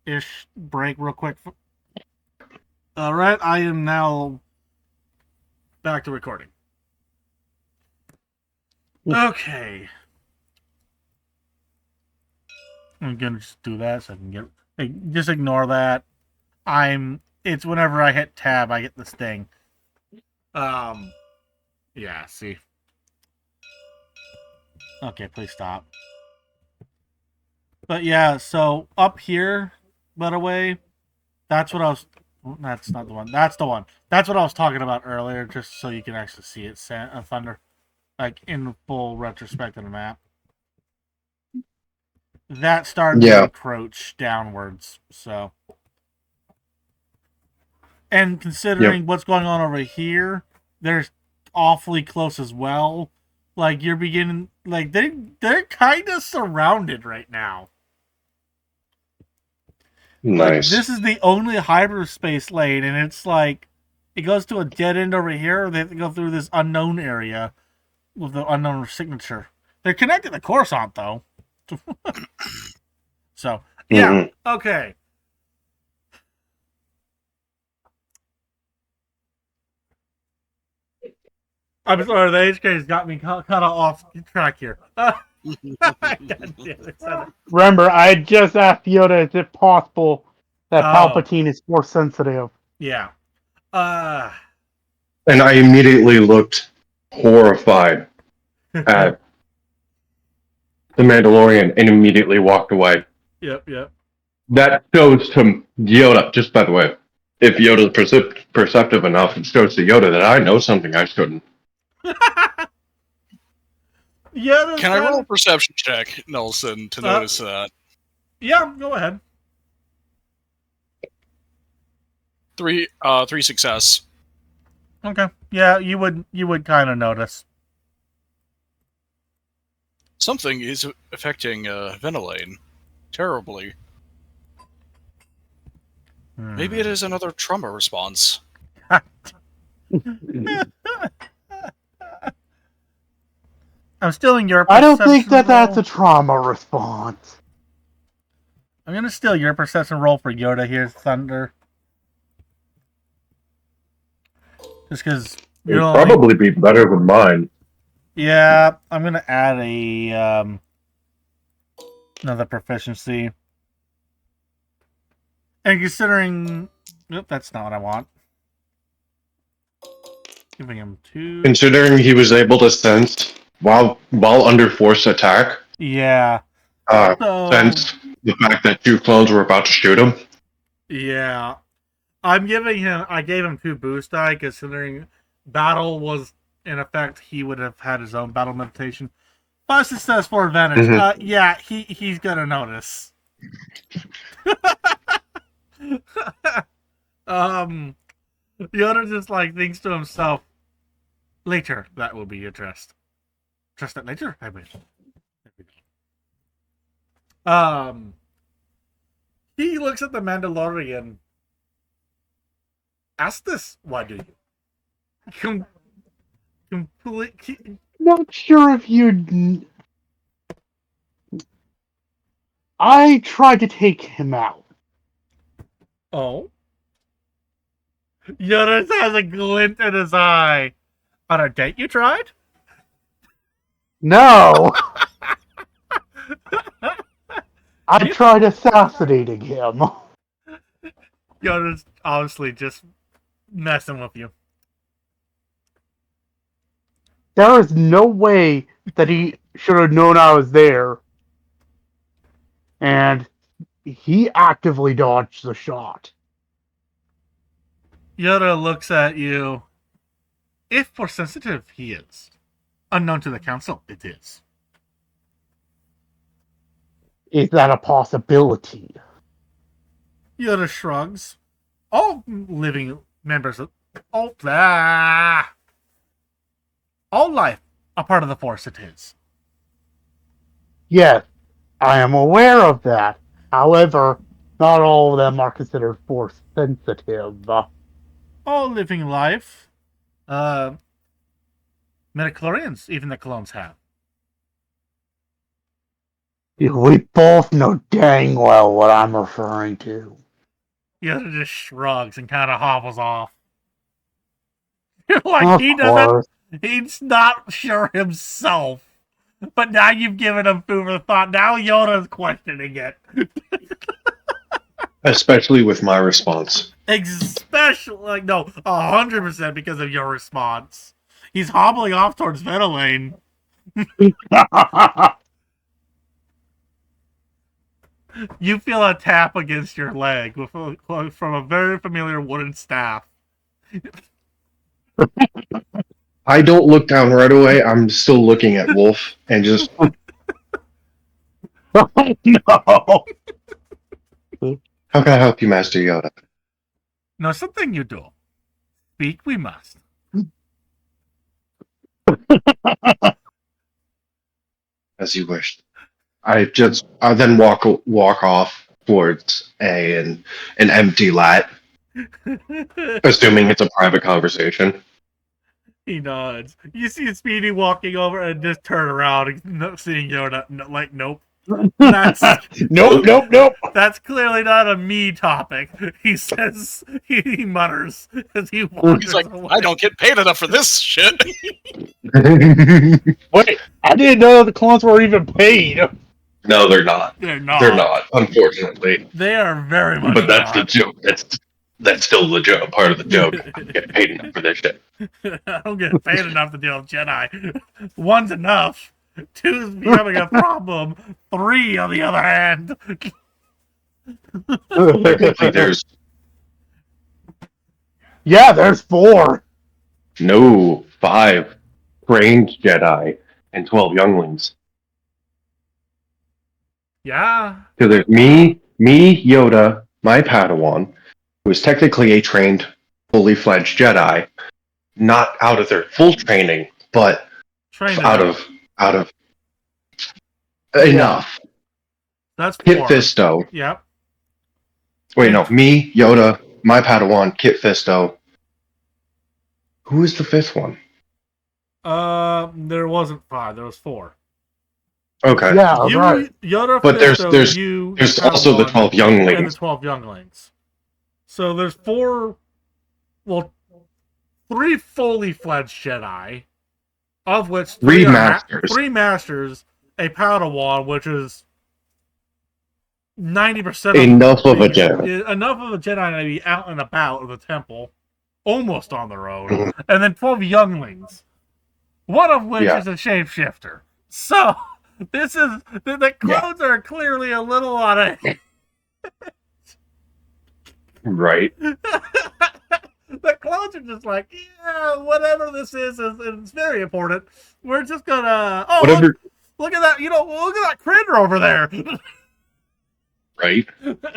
ish break real quick. All right, I am now back to recording. Okay, I'm gonna just do that so I can get. Just ignore that. It's whenever I hit tab, I get this thing. Yeah. See. Okay, please stop. But yeah, so up here, by the way, that's what I was. That's not the one. That's the one. That's what I was talking about earlier, just so you can actually see it. Thunder, like in full retrospect of the map. That started to encroach downwards. So, and considering what's going on over here, they're awfully close as well. Like you're beginning, like they're kind of surrounded right now. Nice. Like, this is the only hyperspace lane, and it's like it goes to a dead end over here. Or they have to go through this unknown area with the unknown signature. They're connected to Coruscant, though. So yeah, okay. I'm sorry, the HK's got me kind of off track here. God damn it. Remember, I just asked Yoda, is it possible that Palpatine is force sensitive? Yeah. And I immediately looked horrified at the Mandalorian and immediately walked away. Yep. That shows to Yoda, just by the way, if Yoda's perceptive enough, it shows to Yoda that I know something I shouldn't. Yeah. Can I roll a perception check, Nelson, to notice that? Yeah, go ahead. 3 success. Okay. Yeah, you would kind of notice. Something is affecting Venelane terribly. Maybe it is another trauma response. I'm stealing your I perception don't think that roll. that's a trauma response. I'm going to steal your perception roll for Yoda here, Thunder. Just because It'd probably be better than mine. Yeah, I'm going to add another proficiency. And considering... Oop, that's not what I want. Giving him 2. Considering he was able to sense while under force attack, Yeah. sense the fact that 2 clones were about to shoot him. Yeah. I gave him 2 boost die, considering battle was in effect, he would have had his own battle meditation. 5 success, 4 advantage. Mhm. Yeah, he's gonna notice. Yoda just like thinks to himself, later that will be addressed. Address that later? I will. He looks at the Mandalorian. Ask this, why do you? Complete. Not sure if you'd. I tried to take him out. Oh? Yoda has a glint in his eye. On a date you tried? No! I tried assassinating him. Yoda's obviously just messing with you. There is no way that he should have known I was there. And he actively dodged the shot. Yoda looks at you. If force sensitive, he is. Unknown to the council, it is. Is that a possibility? Yoda shrugs. All living members of all life a part of the force, it is. Yes, I am aware of that. However, not all of them are considered force sensitive. All living life. Metachlorians, even the clones have. We both know dang well what I'm referring to. Yoda just shrugs and kind of hobbles off. Like Of he course. doesn't. He's not sure himself. But now you've given him food for thought. Now Yoda's questioning it. Especially with my response. Especially, 100% because of your response. He's hobbling off towards Ventilane. You feel a tap against your leg from a very familiar wooden staff. I don't look down right away. I'm still looking at Wolf and just. No. How can I help you, Master Yoda? No, something you do. Speak we must. As you wish. I then walk off towards an empty lat, assuming it's a private conversation. He nods. You see Speedy walking over and just turn around and seeing Yoda. Nope. That's Nope. That's clearly not a me topic. He says, he mutters as he wanders He's like, away. I don't get paid enough for this shit. Wait, I didn't know the clones were even paid. No, they're not. They're not. They're not, unfortunately. They are very much But that's the not. joke. That's still the joke. Part of the joke. I get paid enough for this shit. I don't get paid enough to deal with Jedi. One's enough. Two's becoming a problem. 3, on the other hand. Technically, there's There's 4. no 5 trained Jedi and 12 younglings. Yeah. So there's me, Yoda, my Padawan, who is technically a trained, fully fledged Jedi, not out of their full training, but Train out of enough. That's 4. Kit Fisto. Yep. Wait, no, me, Yoda, my Padawan, Kit Fisto. Who is the 5th one? There wasn't 5. There was 4. Okay. Yeah, You, right. Yoda, But Fisto, there's you, there's Padawan, also the 12 and the younglings. 12 younglings. So there's 4, 3 fully fledged Jedi, of which 3 masters. 3 masters, a Padawan, which is 90% Enough of a Jedi. Enough of a Jedi to be out and about of the temple. almost on their own, and then 12 younglings, one of which Yeah. is a shapeshifter. So this is the clones are clearly a little on a Right. the clones are just like, yeah, whatever this is it's very important. We're just gonna Whatever. look at that, look at that critter over there. Right.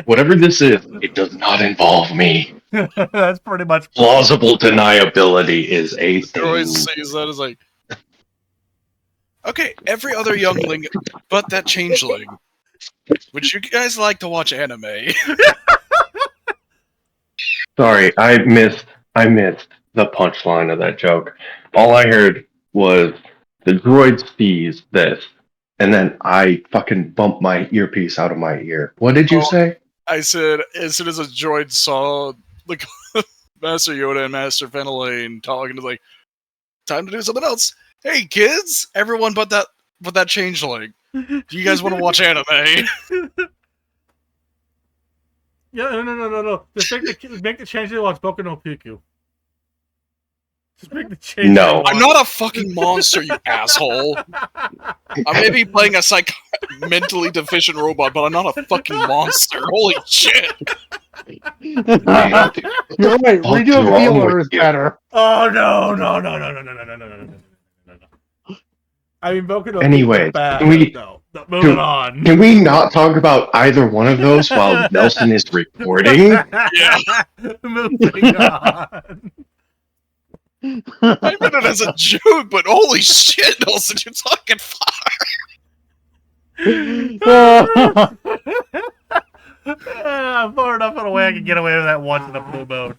Whatever this is, it does not involve me. That's pretty much Plausible deniability is a The droid thing. says that is like, okay, every other youngling but that changeling. Would you guys like to watch anime? Sorry, I missed the punchline of that joke. All I heard was the droid sees this, and then I fucking bumped my earpiece out of my ear. What did you Oh. say? I said, as soon as a droid saw the Master Yoda and Master Fenelane talking, it's like, time to do something else. Hey kids, everyone but that changeling. Do you guys want to watch anime? Yeah, no. Just make the change they watch Boku no Piku. Just make the change. No. I'm not a fucking monster, you asshole. I may be playing a mentally deficient robot, but I'm not a fucking monster. Holy shit! You're right. What's Redo wrong Healer with is you? better. Oh no. I mean, Boku no Anyway, Piku is bad. can we- No, moving on. Can we not talk about either one of those while Nelson is recording? Yeah. Moving on. I meant it as a joke, but holy shit, Nelson, you're talking I'm far enough away I can get away with that once in the blue mode.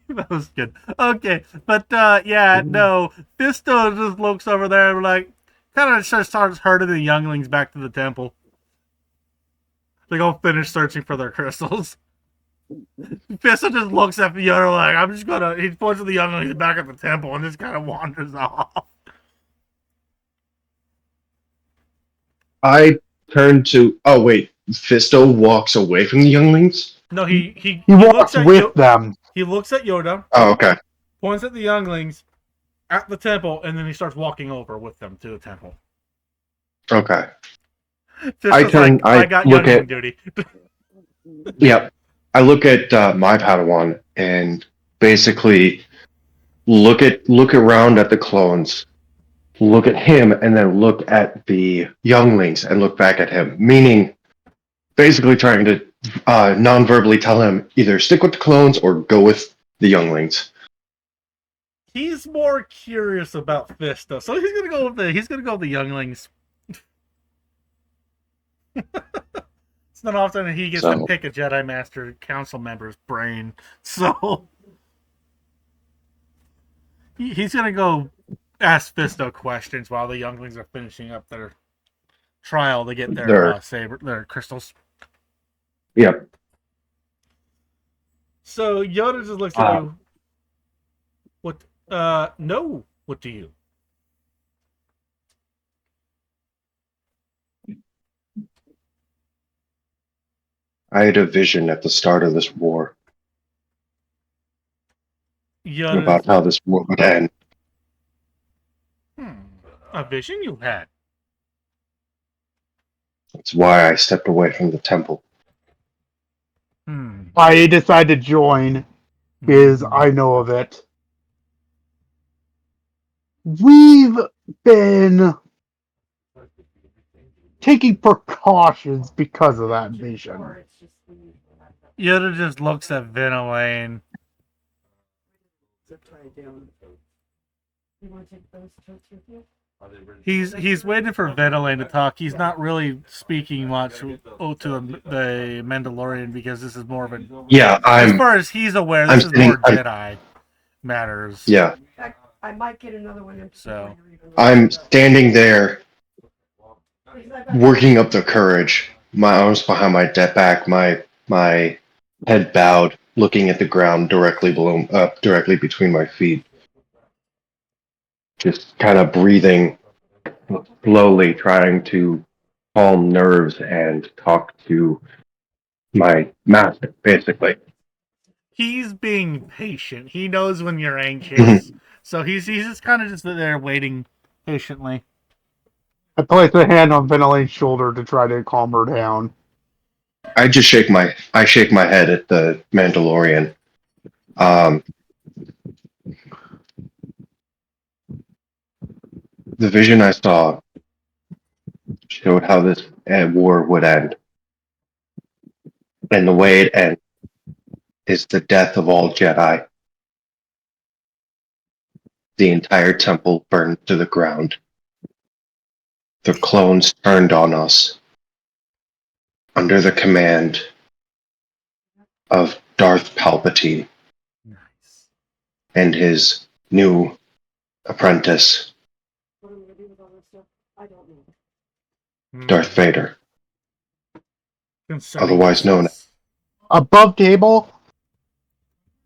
That was good. Okay, but yeah, no. Fisto just looks over there and like kind of just starts herding the younglings back to the temple. They go finish searching for their crystals. Fisto just looks at Yoda like, he points to the younglings back at the temple and just kind of wanders off. I turn to. Oh wait, Fisto walks away from the younglings. No, he He looks walks at with them. He looks at Yoda, Oh, okay. points at the younglings at the temple, and then he starts walking over with them to the temple. Okay. Fisto's I got look youngling at. duty. Yep. I look at my Padawan and basically look around at the clones, look at him, and then look at the younglings and look back at him. Meaning, basically trying to non-verbally tell him either stick with the clones or go with the younglings. He's more curious about Fisto, so he's gonna go with the younglings. It's not often that he gets to pick a Jedi Master Council member's brain, so he's gonna go ask Fisto questions while the younglings are finishing up their trial to get their crystals. Yep. So Yoda just looks at you. What? No. What do you? I had a vision at the start of this war Yoda. about how this war would end. A vision you had. That's why I stepped away from the temple. I decided to join because I know of it. We've been taking precautions because of that vision. Yoda just looks at Vinolaine. He's waiting for Vinolaine to talk. He's not really speaking much to the Mandalorian because this is more of a as far as he's aware, this is more Jedi matters. Yeah. I might get another one. So I'm standing there, working up the courage. My arms behind my back, my head bowed, looking at the ground directly between my feet. Just kind of breathing slowly, trying to calm nerves and talk to my master, basically. he's being patient. He knows when you're anxious, so he's just kind of just there waiting patiently. I place a hand on Ventilate's shoulder to try to calm her down. I shake my head at the Mandalorian. The vision I saw showed how this war would end. And the way it ends is the death of all Jedi. The entire temple burned to the ground. The clones turned on us under the command of Darth Palpatine Nice. and his new apprentice, What am I gonna do with all this stuff? I don't know. Darth Vader. Concerning otherwise known this. Above table?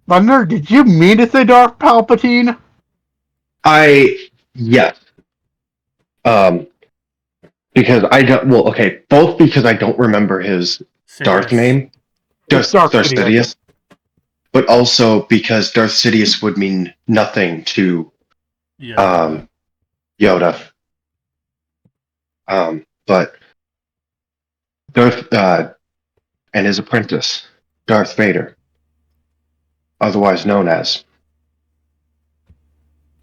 Thunder, did you mean to say Darth Palpatine? Yes. Because I don't, both because I don't remember his Darth Sidious. name, It's Darth Darth Sidious, but also because Darth Sidious would mean nothing to Yeah. Yoda. But Darth and his apprentice, Darth Vader, otherwise known as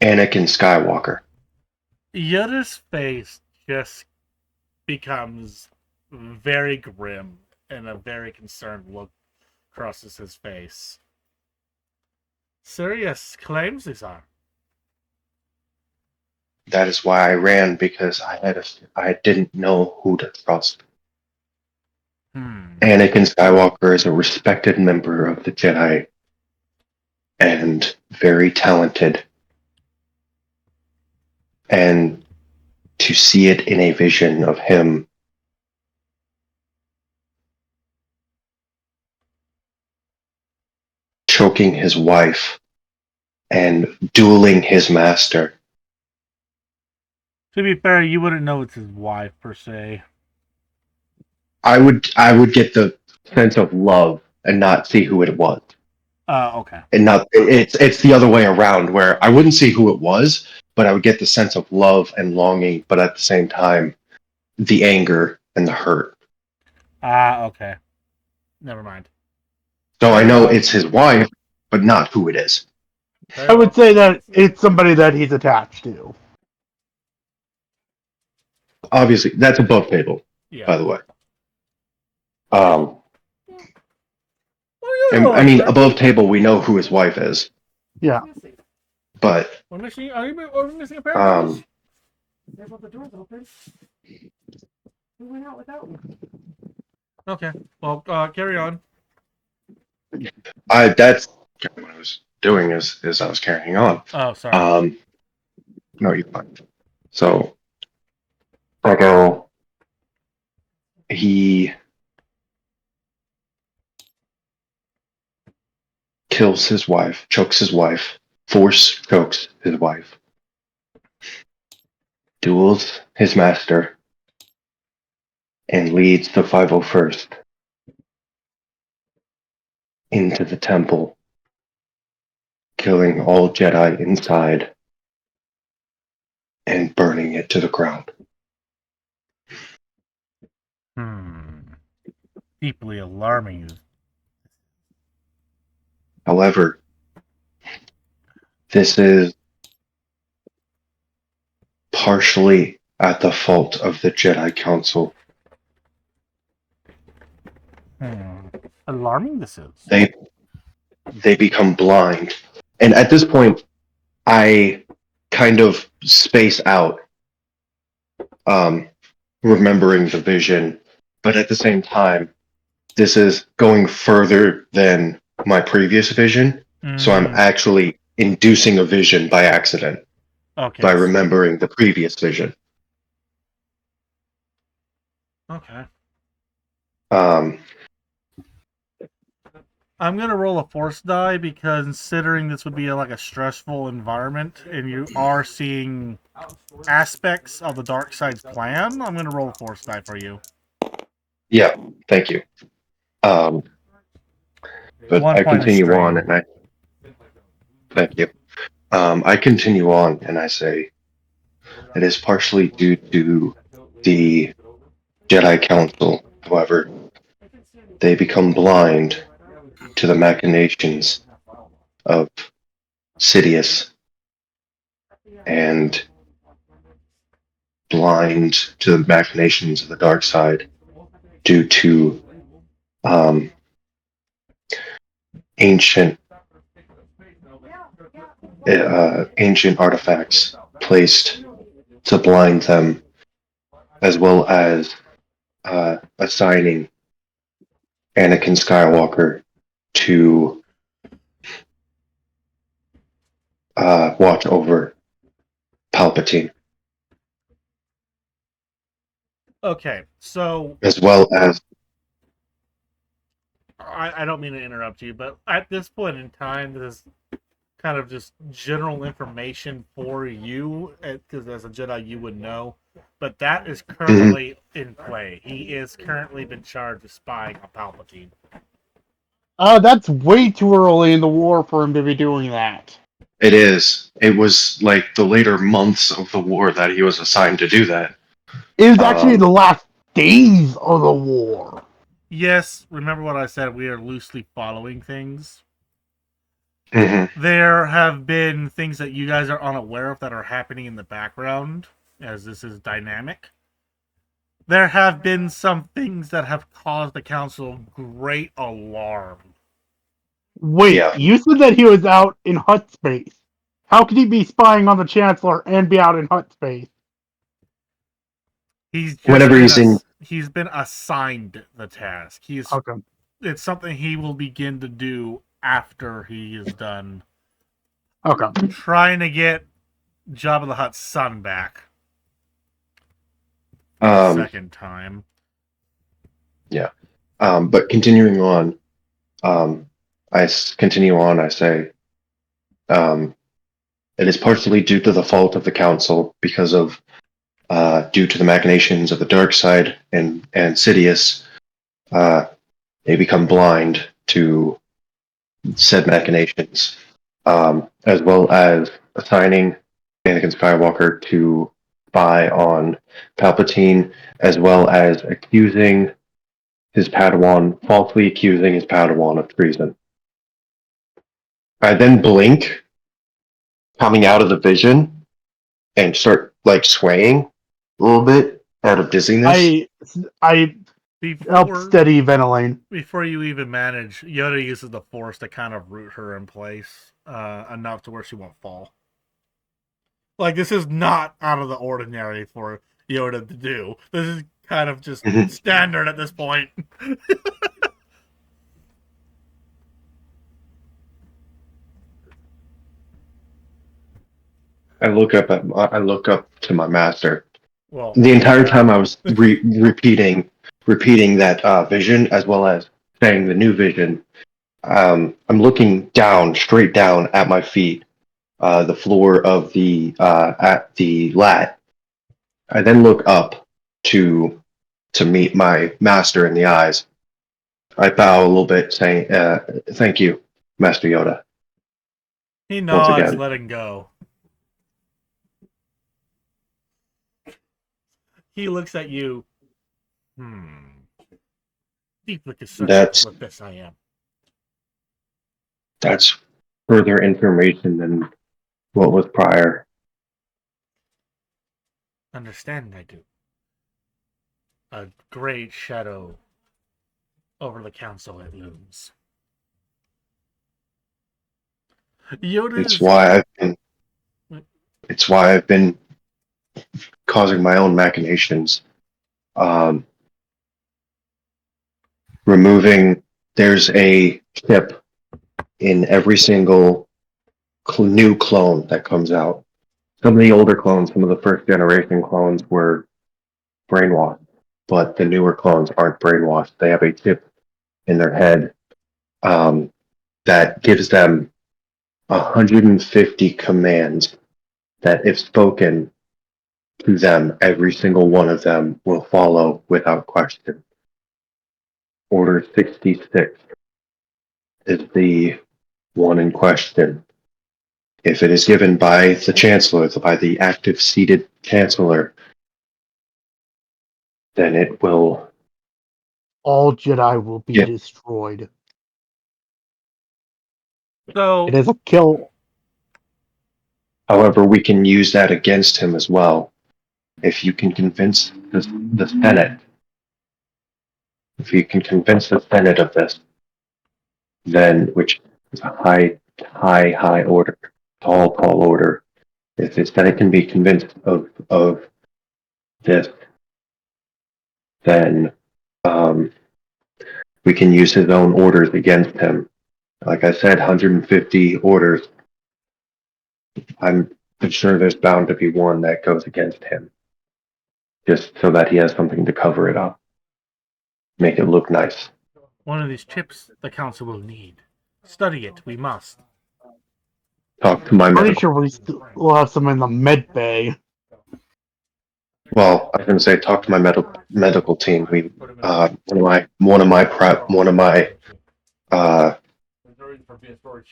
Anakin Skywalker. Yoda's face just becomes very grim, and a very concerned look crosses his face. Serious claims these are. That is why I ran, because I didn't know who to trust. Anakin Skywalker is a respected member of the Jedi and very talented. And to see it in a vision of him choking his wife and dueling his master. To be fair, you wouldn't know it's his wife per se. I would get the sense of love and not see who it was. Okay. And not it's the other way around, where I wouldn't see who it was, but I would get the sense of love and longing, but at the same time the anger and the hurt. Okay. Never mind. So I know it's his wife, but not who it is. I would say that it's somebody that he's attached to. Obviously, that's above table, by the way. And, I mean, above table, we know who his wife is. Yeah. But Are we missing a pair of those? There's all the doors open. We went out without one. Okay. Well, carry on. that's what I was doing is I was carrying on. Oh, sorry. No, you're fine. So I go. He kills his wife, chokes his wife, force chokes his wife, duels his master, and leads the 501st into the temple, killing all Jedi inside and burning it to the ground. Deeply alarming. However, this is partially at the fault of the Jedi Council. Alarming this is. They become blind. And at this point, I kind of space out, remembering the vision, but at the same time, this is going further than my previous vision, so I'm actually inducing a vision by accident by remembering the previous vision. Okay. I'm gonna roll a force die because considering this would be like a stressful environment and you are seeing aspects of the dark side's plan, I'm gonna roll a force die for you. Yeah, thank you. But One I point of continue on, strain. and I thank you. I continue on, and I say it is partially due to the Jedi Council. However, they become blind to the machinations of Sidious and blind to the machinations of the dark side due to um, ancient ancient artifacts placed to blind them, as well as assigning Anakin Skywalker to watch over Palpatine, Okay, so as well as I don't mean to interrupt you, but at this point in time, this is kind of just general information for you, because as a Jedi, you would know. But that is currently in play. He is currently been charged with spying on Palpatine. That's way too early in the war for him to be doing that. it is. It was like the later months of the war that he was assigned to do that. It was actually Um, the last days of the war. Yes, remember what I said? We are loosely following things. mhm. There have been things that you guys are unaware of that are happening in the background, as this is dynamic. There have been some things that have caused the council great alarm. Wait, Yeah. you said that he was out in hut space. How could he be spying on the Chancellor and be out in hut space? Whenever He's been assigned the task. Okay. It's something he will begin to do after he is done Okay. trying to get Jabba the Hutt's son back. Um, Second time. but continuing on, continue on. I say, it is partially due to the fault of the council because of due to the machinations of the dark side and Sidious. They become blind to said machinations, as well as assigning Anakin Skywalker to spy on Palpatine, as well as falsely accusing his Padawan of treason. I then blink, coming out of the vision, and start like swaying a little bit out of dizziness. I help Before steady Venoline. before you even manage, Yoda uses the Force to kind of root her in place enough to where she won't fall. Like, this is not out of the ordinary for Yoda to do. This is kind of just Mhm. standard at this point. I look up to my master. Well, The entire time I was repeating that vision, as well as saying the new vision. I'm looking down, straight down at my feet, the floor of the at the lat. I then look up to meet my master in the eyes. I bow a little bit, saying, "Thank you, Master Yoda." he Once nods, again, letting go. He looks at you. Deeply concerned that's with this I am. that's further information than what was prior. Understand I do. A great shadow over the council it looms. It's Yoda's why I've been causing my own machinations. Um, removing there's a chip in every single new clone that comes out. Some of the older clones, some of the first generation clones were brainwashed, but the newer clones aren't brainwashed. They have a chip in their head that gives them 150 commands that, if spoken to them, every single one of them will follow without question. Order 66. is the one in question. If it is given by the Chancellor, by the active seated Chancellor, then it will. All Jedi will be Yeah. destroyed. So It is a kill. However, we can use that against him as well. If you can convince the Senate, if you can convince the Senate of this, then, which is a high order, tall order, if the Senate can be convinced of this, then we can use his own orders against him. Like I said, 150 orders. I'm sure there's bound to be one that goes against him, just so that he has something to cover it up, make it look nice. one of these chips the council will need. Study it, we must. Talk to my Pretty medical. sure we'll have some in the med bay. Well, I was going to say, talk to my medical team. We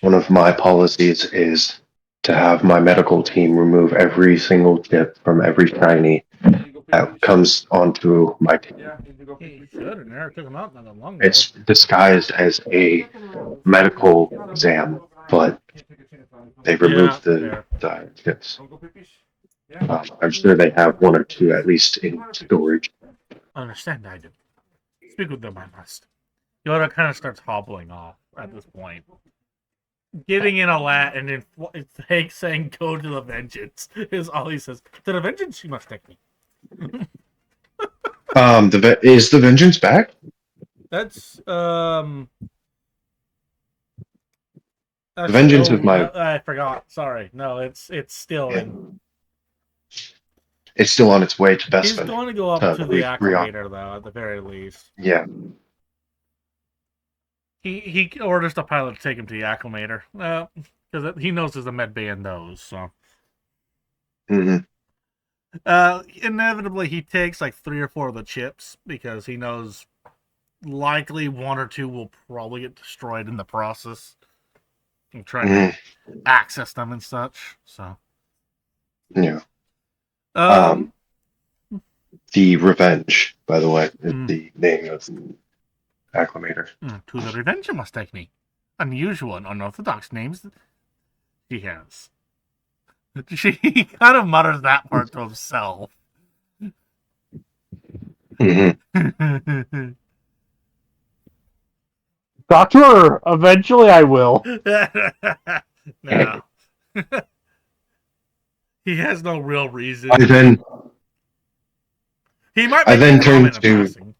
one of my policies is to have my medical team remove every single chip from every shiny that comes onto my team. He should, and Eric took him out not that long ago. It's disguised as a medical exam, but they removed the chips. I'm sure they have one or two at least in storage. Understand, I do. Speak with them, I must. Yoda kind of starts hobbling off at this point. Getting in a lat and then Hank saying, "Go to the vengeance," is all he says. To the vengeance, you must take me. Is the vengeance back? That's The vengeance of my. I forgot. Sorry. No, it's still Yeah. in. It's still on its way to Bespin. He's going to go up to the acclimator, though, at the very least. Yeah. He orders the pilot to take him to the acclimator. Because he knows there's a med bay in those, so. Mm-hmm. Inevitably, he takes like 3 or 4 of the chips because he knows likely 1 or 2 will probably get destroyed in the process. And trying to access them and such. So. Yeah. The Revenge, by the way, is the name of the acclimator. To the Revenge you must take me. Unusual and unorthodox names he has. She kind of mutters that part to himself. Mm-hmm. Doctor, eventually I will. No. He has no real reason. He might I make then a comment turned in to. passing.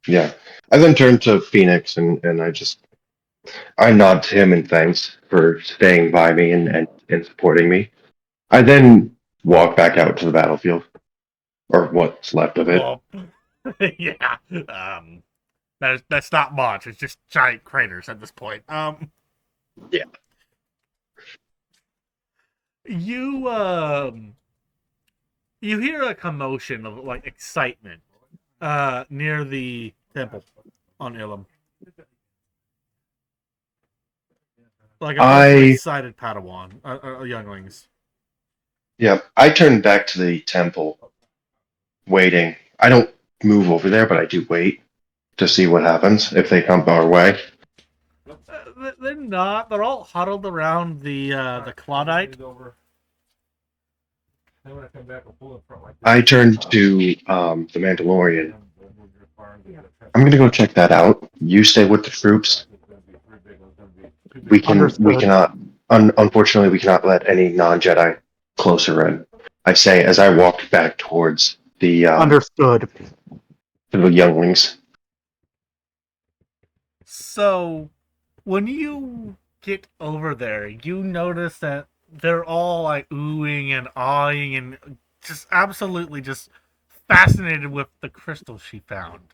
Yeah. I then turned to Phoenix and I nod to him in thanks for staying by me and supporting me. I then walk back out to the battlefield. Or what's left of it. Well, yeah. That's not much. It's just giant craters at this point. Yeah. You hear a commotion of like excitement near the temple on Ilum. Like a excited Padawan, younglings. Yeah, I turn back to the temple, waiting. I don't move over there, but I do wait to see what happens if they come our way. They're not. They're all huddled around the Claudite. I turn to the Mandalorian. I'm gonna go check that out. You stay with the troops. We cannot. Unfortunately, we cannot let any non-Jedi closer in. I say as I walk back towards the Understood. The younglings. So, when you get over there, you notice that they're all like oohing and awing and just absolutely just fascinated with the crystal she found.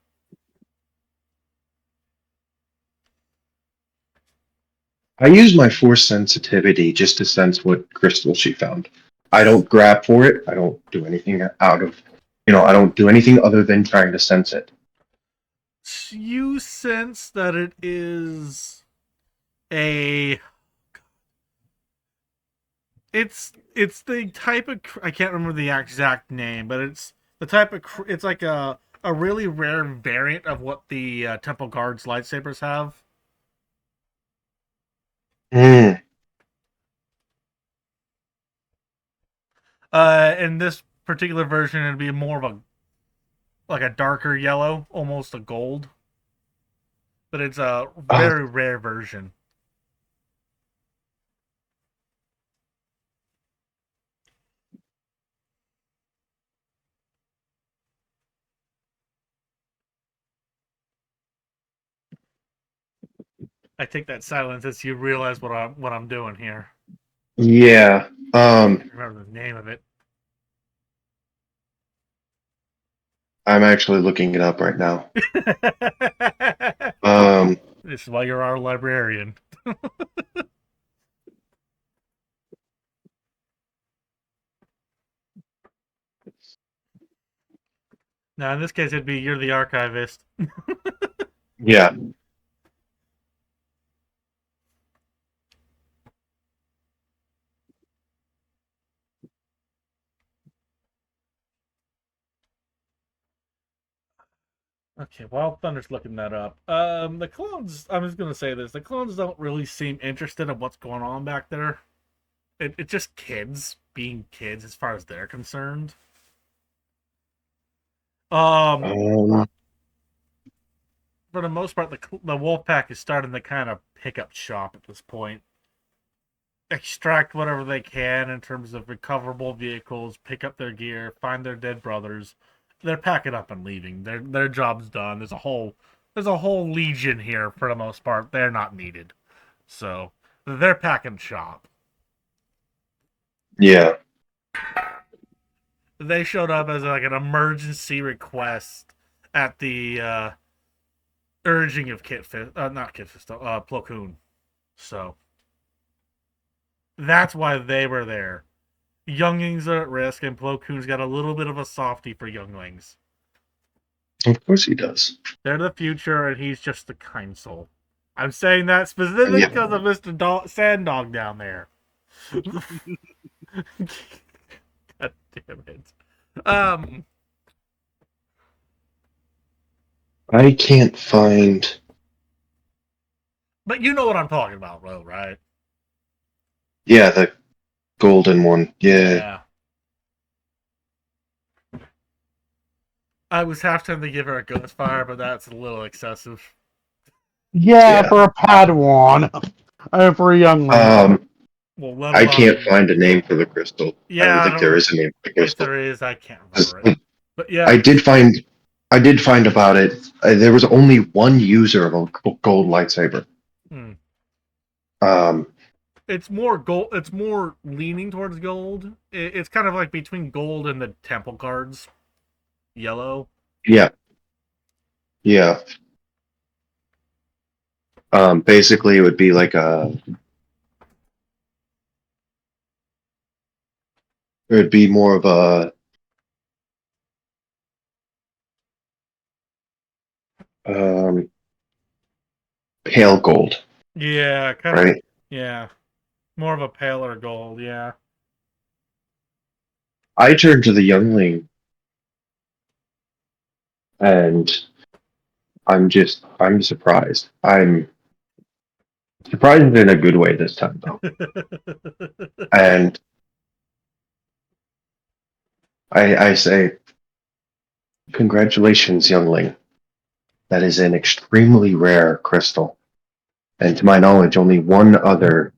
I use my force sensitivity just to sense what crystal she found. I don't grab for it. I don't do anything I don't do anything other than trying to sense it. You sense that it is a it's the type of I can't remember the exact name, but it's the type of it's like a really rare variant of what the Temple Guards lightsabers have. Mm. In this particular version, it'd be more of a darker yellow, almost a gold, but it's a Oh, very rare version. I take that silence as you realize what I'm doing here. yeah. I can't remember the name of it. I'm actually looking it up right now. Um, This is why you're our librarian. Now, in this case, it'd be you're the archivist. yeah. Okay, while Thunder's looking that up, the clones. I'm just gonna say this: the clones don't really seem interested in what's going on back there. It's just kids being kids, as far as they're concerned. Um, Um, for the most part, the wolf pack is starting to kind of pick up shop at this point. Extract whatever they can in terms of recoverable vehicles, pick up their gear, find their dead brothers. They're packing up and leaving. Their job's done. There's a whole legion here for the most part. They're not needed, so they're packing shop. yeah. They showed up as like an emergency request at the urging of not Kit Fisto, Plo Koon. So that's why they were there. Younglings are at risk, and Plo Koon's got a little bit of a softie for younglings. Of course he does. They're the future, and he's just the kind soul. I'm saying that specifically Yeah. because of Mr. Sand Dog down there. God damn it. I can't find. But you know what I'm talking about, though, right? Yeah, the golden one. Yeah. I was half tempted to give her a ghost fire, but that's a little excessive. Yeah, Yeah. for a Padawan. For a youngling. Well, let I alone can't find a name for the crystal. I Yeah, don't I think don't there know. is a name for the If crystal. there is, I can't remember it. But yeah, I did find about it. There was only one user of a gold lightsaber. Hmm. Um, It's more gold. It's more leaning towards gold. It's kind of like between gold and the temple cards, yellow. yeah, yeah. Basically, it would be like it would be more of a um, pale gold, Yeah, kind of. right? Yeah, more of a paler gold. Yeah. I turned to the youngling, and I'm surprised. I'm surprised in a good way this time, though. And I say, congratulations, youngling. That is an extremely rare crystal. And to my knowledge, only one other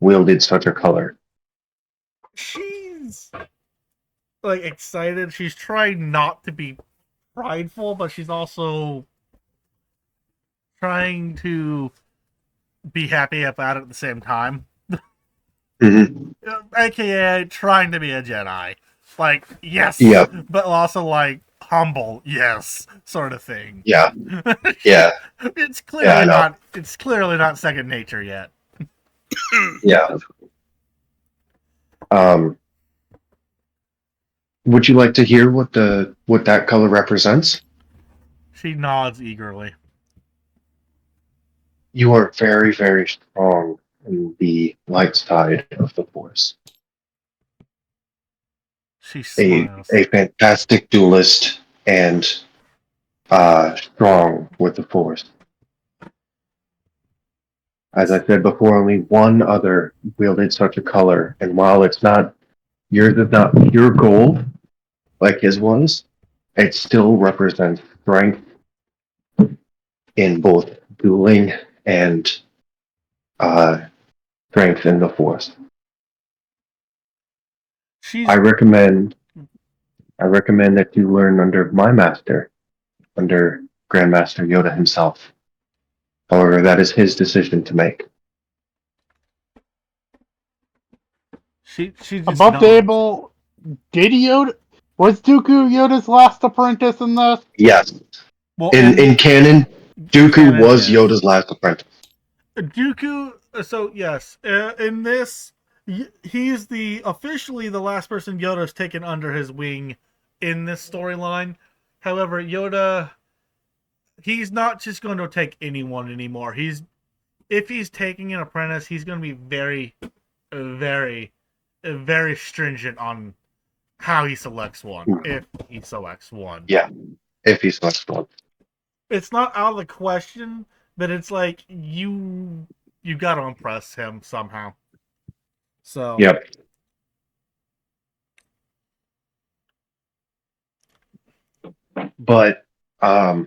wielded such a color. She's like excited. She's trying not to be prideful, but she's also trying to be happy about it at the same time. Mm-hmm. AKA trying to be a Jedi. Like, yes, Yeah, but also like humble, yes, sort of thing. yeah, yeah, It's yeah, I clearly know. not second nature yet. Yeah. Um, would you like to hear what that color represents? She nods eagerly. You are very, very strong in the light side of the Force. She A smiles. a fantastic duelist and strong with the Force. As I said before, only one other wielded such a color, and while yours is not pure gold like his was, it still represents strength in both dueling and uh, strength in the Force. She's I recommend that you learn under my master, under Grandmaster Yoda himself. However, that is his decision to make. she just Above nods. table, did Yoda was Dooku Yoda's last apprentice in this? Yes, Well, in canon, Dooku canon, was yes. Yoda's last apprentice. Dooku. So yes, in this, he's officially the last person Yoda's taken under his wing in this storyline. However, Yoda, he's not just going to take anyone anymore. If he's taking an apprentice, he's going to be very, very, very stringent on how he selects one. If he selects one, Yeah, if he's last one. it's not out of the question, but it's like you got to impress him somehow. So Yep. But a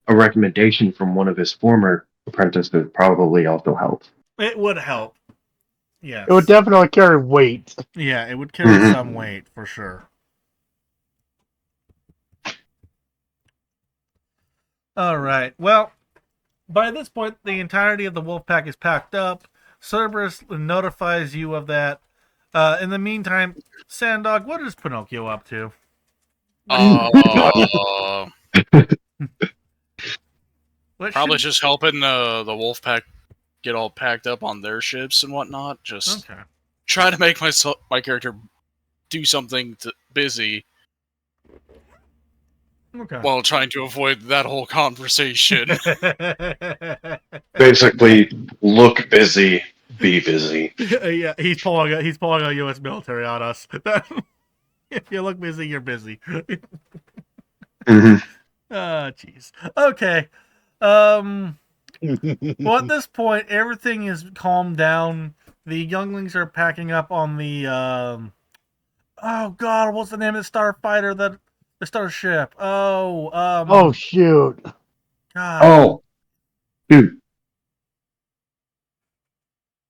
recommendation from one of his former apprentices probably also helps. it would help. Yes. It would definitely carry weight. Yeah, it would carry Mhm. some weight for sure. All right. Well, by this point, the entirety of the wolf pack is packed up. Cerberus notifies you of that. In the meantime, Sandog, what is Pinocchio up to? Uh, What probably should... just helping the wolf pack get all packed up on their ships and whatnot. Just Okay. try to make my character do something busy Okay. while trying to avoid that whole conversation. Basically, look busy, be busy. Yeah, he's pulling a U.S. military on us. If you look busy, you're busy. Mm-hmm. Jeez. Okay. Well, at this point, everything is calmed down. The younglings are packing up on the oh god, what's the name of the starfighter the starship? Oh shoot! God, Oh, dude,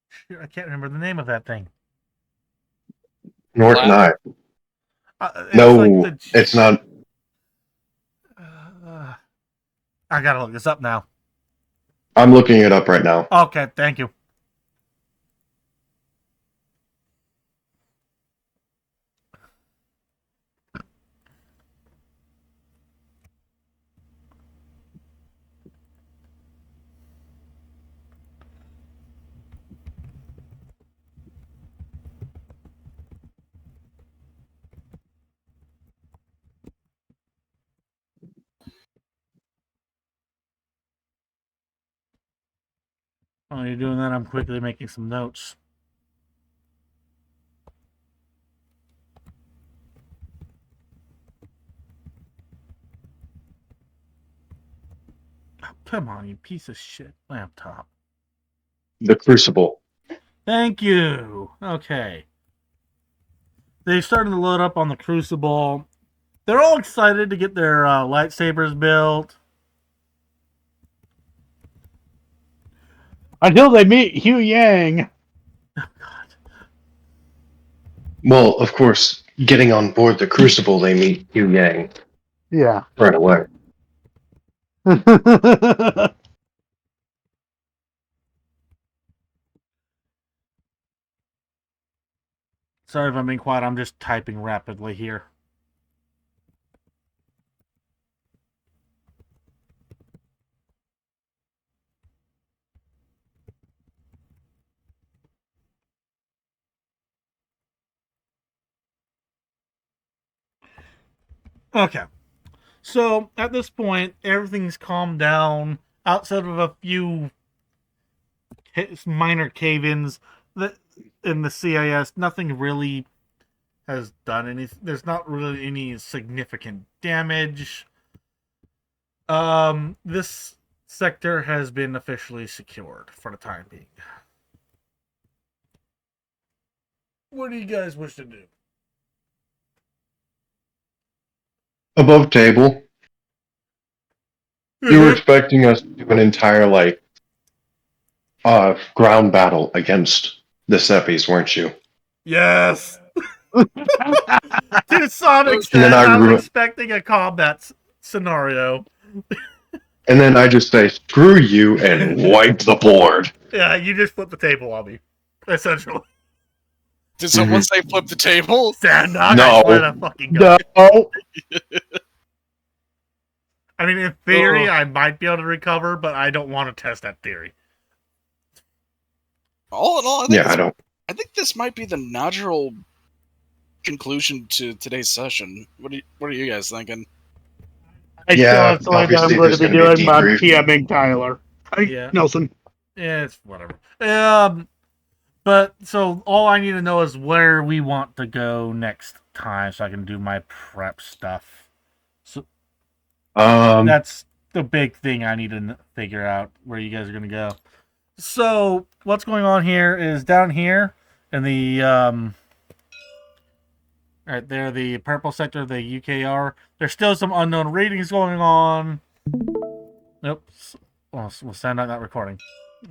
shoot, I can't remember the name of that thing. nor can I. It's No, like the it's not. I gotta look this up now. I'm looking it up right now. Okay, thank you. While you're doing that, I'm quickly making some notes. Oh, come on, you piece of shit laptop. The Crucible. Thank you. Okay. They started to load up on the Crucible. They're all excited to get their lightsabers built. Until they meet Hugh Yang. Oh, God. Well, of course, getting on board the Crucible, they meet Yu Yang Yeah. right away. Sorry if I'm being quiet. I'm just typing rapidly here. Okay. So at this point, everything's calmed down. outside of a few minor cave-ins that in the CIS, nothing really has done anything. There's not really any significant damage. This sector has been officially secured for the time being. What do you guys wish to do? Above table. You were expecting us to do an entire ground battle against the Seppies, weren't you? Yes. To some And extent, then I was expecting a combat scenario. And then I just say, screw you, and wipe the board. Yeah, you just flipped the table on me, essentially. Did someone say flip the table? Sandog, No. I swear to fucking God. No. I mean, in theory, I might be able to recover, but I don't want to test that theory. All in all, I think this might be the natural conclusion to today's session. What are you guys thinking? I still have something I'm obviously going to there's be gonna be a doing, but I'm debrief. TMing Tyler. Yeah. Nelson. Yeah, it's whatever. But so all I need to know is where we want to go next time, so I can do my prep stuff. So that's the big thing I need to figure out where you guys are gonna go. So what's going on here is down here in the right there, the purple sector, the UKR. There's still some unknown readings going on. Nope. We'll send out that recording.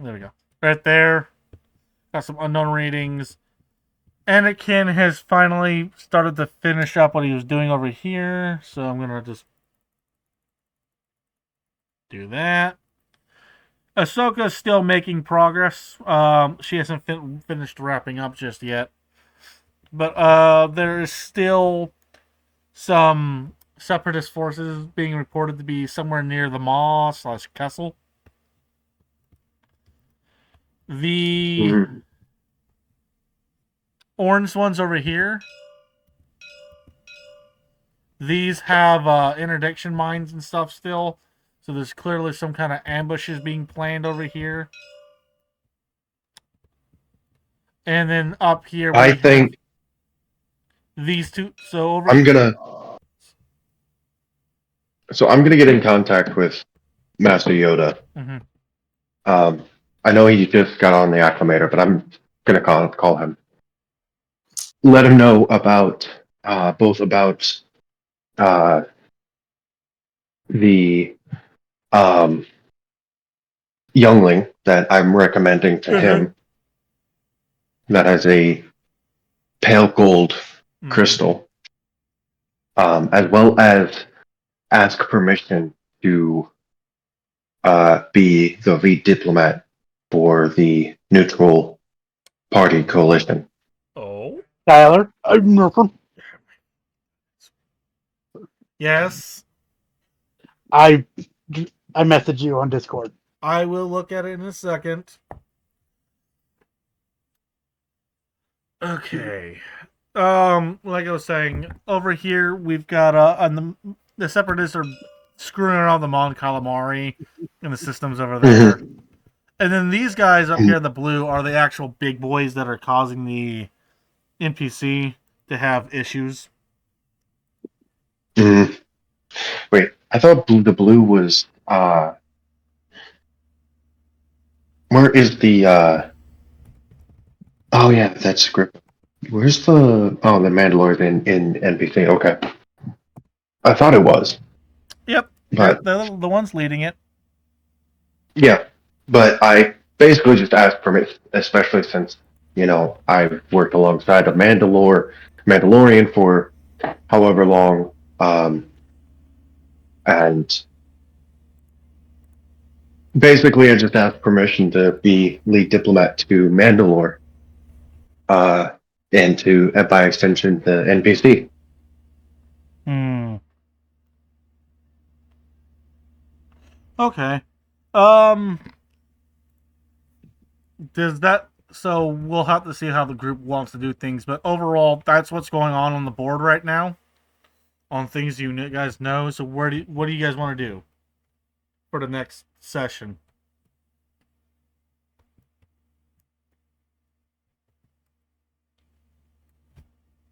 There we go. Right there. Got some unknown readings. Anakin has finally started to finish up what he was doing over here. So I'm going to just do that. Ahsoka's still making progress. She hasn't finished wrapping up just yet. But there is still some separatist forces being reported to be somewhere near the Maw/Kessel. The orange ones over here. These have interdiction mines and stuff still. So there's clearly some kind of ambushes being planned over here. And then up here, I think these two. So over. I'm gonna get in contact with Master Yoda. Mm-hmm. I know he just got on the acclimator, but I'm gonna call him. Let him know about both about the youngling that I'm recommending to him that has a pale gold crystal, as well as ask permission to be the lead diplomat for the neutral party coalition. Oh, Tyler, I'm Murphy. Yes. I messaged you on Discord. I will look at it in a second. Okay. Like I was saying, over here we've got the separatists are screwing around the Mon Calamari and the systems over there. And then these guys up here in the blue are the actual big boys that are causing the NPC to have issues. Wait, I thought the blue was where is the oh yeah, that's script. Where's the the Mandalorian in NPC? Okay. I thought it was. Yep. But the ones leading it. Yeah. But I basically just asked permission, especially since, I've worked alongside a Mandalorian for however long, and basically I just asked permission to be lead diplomat to Mandalore, and to, by extension, the NPC. Okay. Does that... So we'll have to see how the group wants to do things, but overall, that's what's going on the board right now. On things you guys know. So what do you guys want to do for the next session.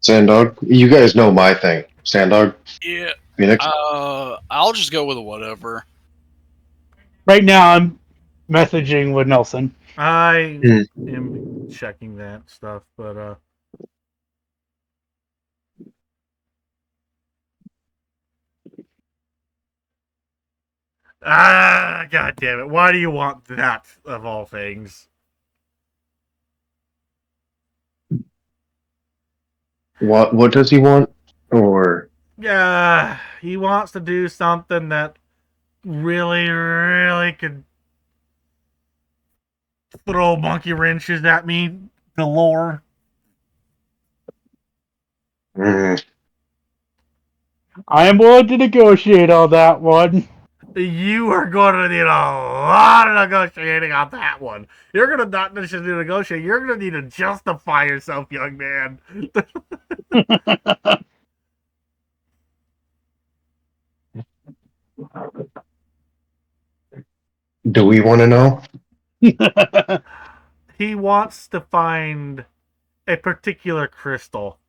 Sandog, you guys know my thing. Sandog, Yeah. Phoenix. I'll just go with a whatever. Right now, I'm messaging with Nelson. I Hmm. am checking that stuff, but god damn it! Why do you want that of all things? What does he want? Or Yeah, he wants to do something that really could throw monkey wrenches at me galore. mm, I am willing to negotiate on that one. You are going to need a lot of negotiating on that one. You're going to not just need to negotiate. You're going to need to justify yourself, young man. do we want to know? He wants to find a particular crystal.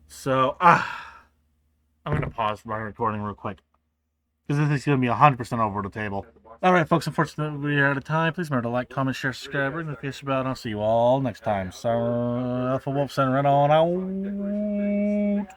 So, I'm going to pause my recording real quick, because this is going to be 100% over the table. Alright, folks, unfortunately, we are out of time. Please remember to like, comment, share, subscribe, ring the notification bell, and I'll see you all next time. So, Alpha Wolf, send right on out.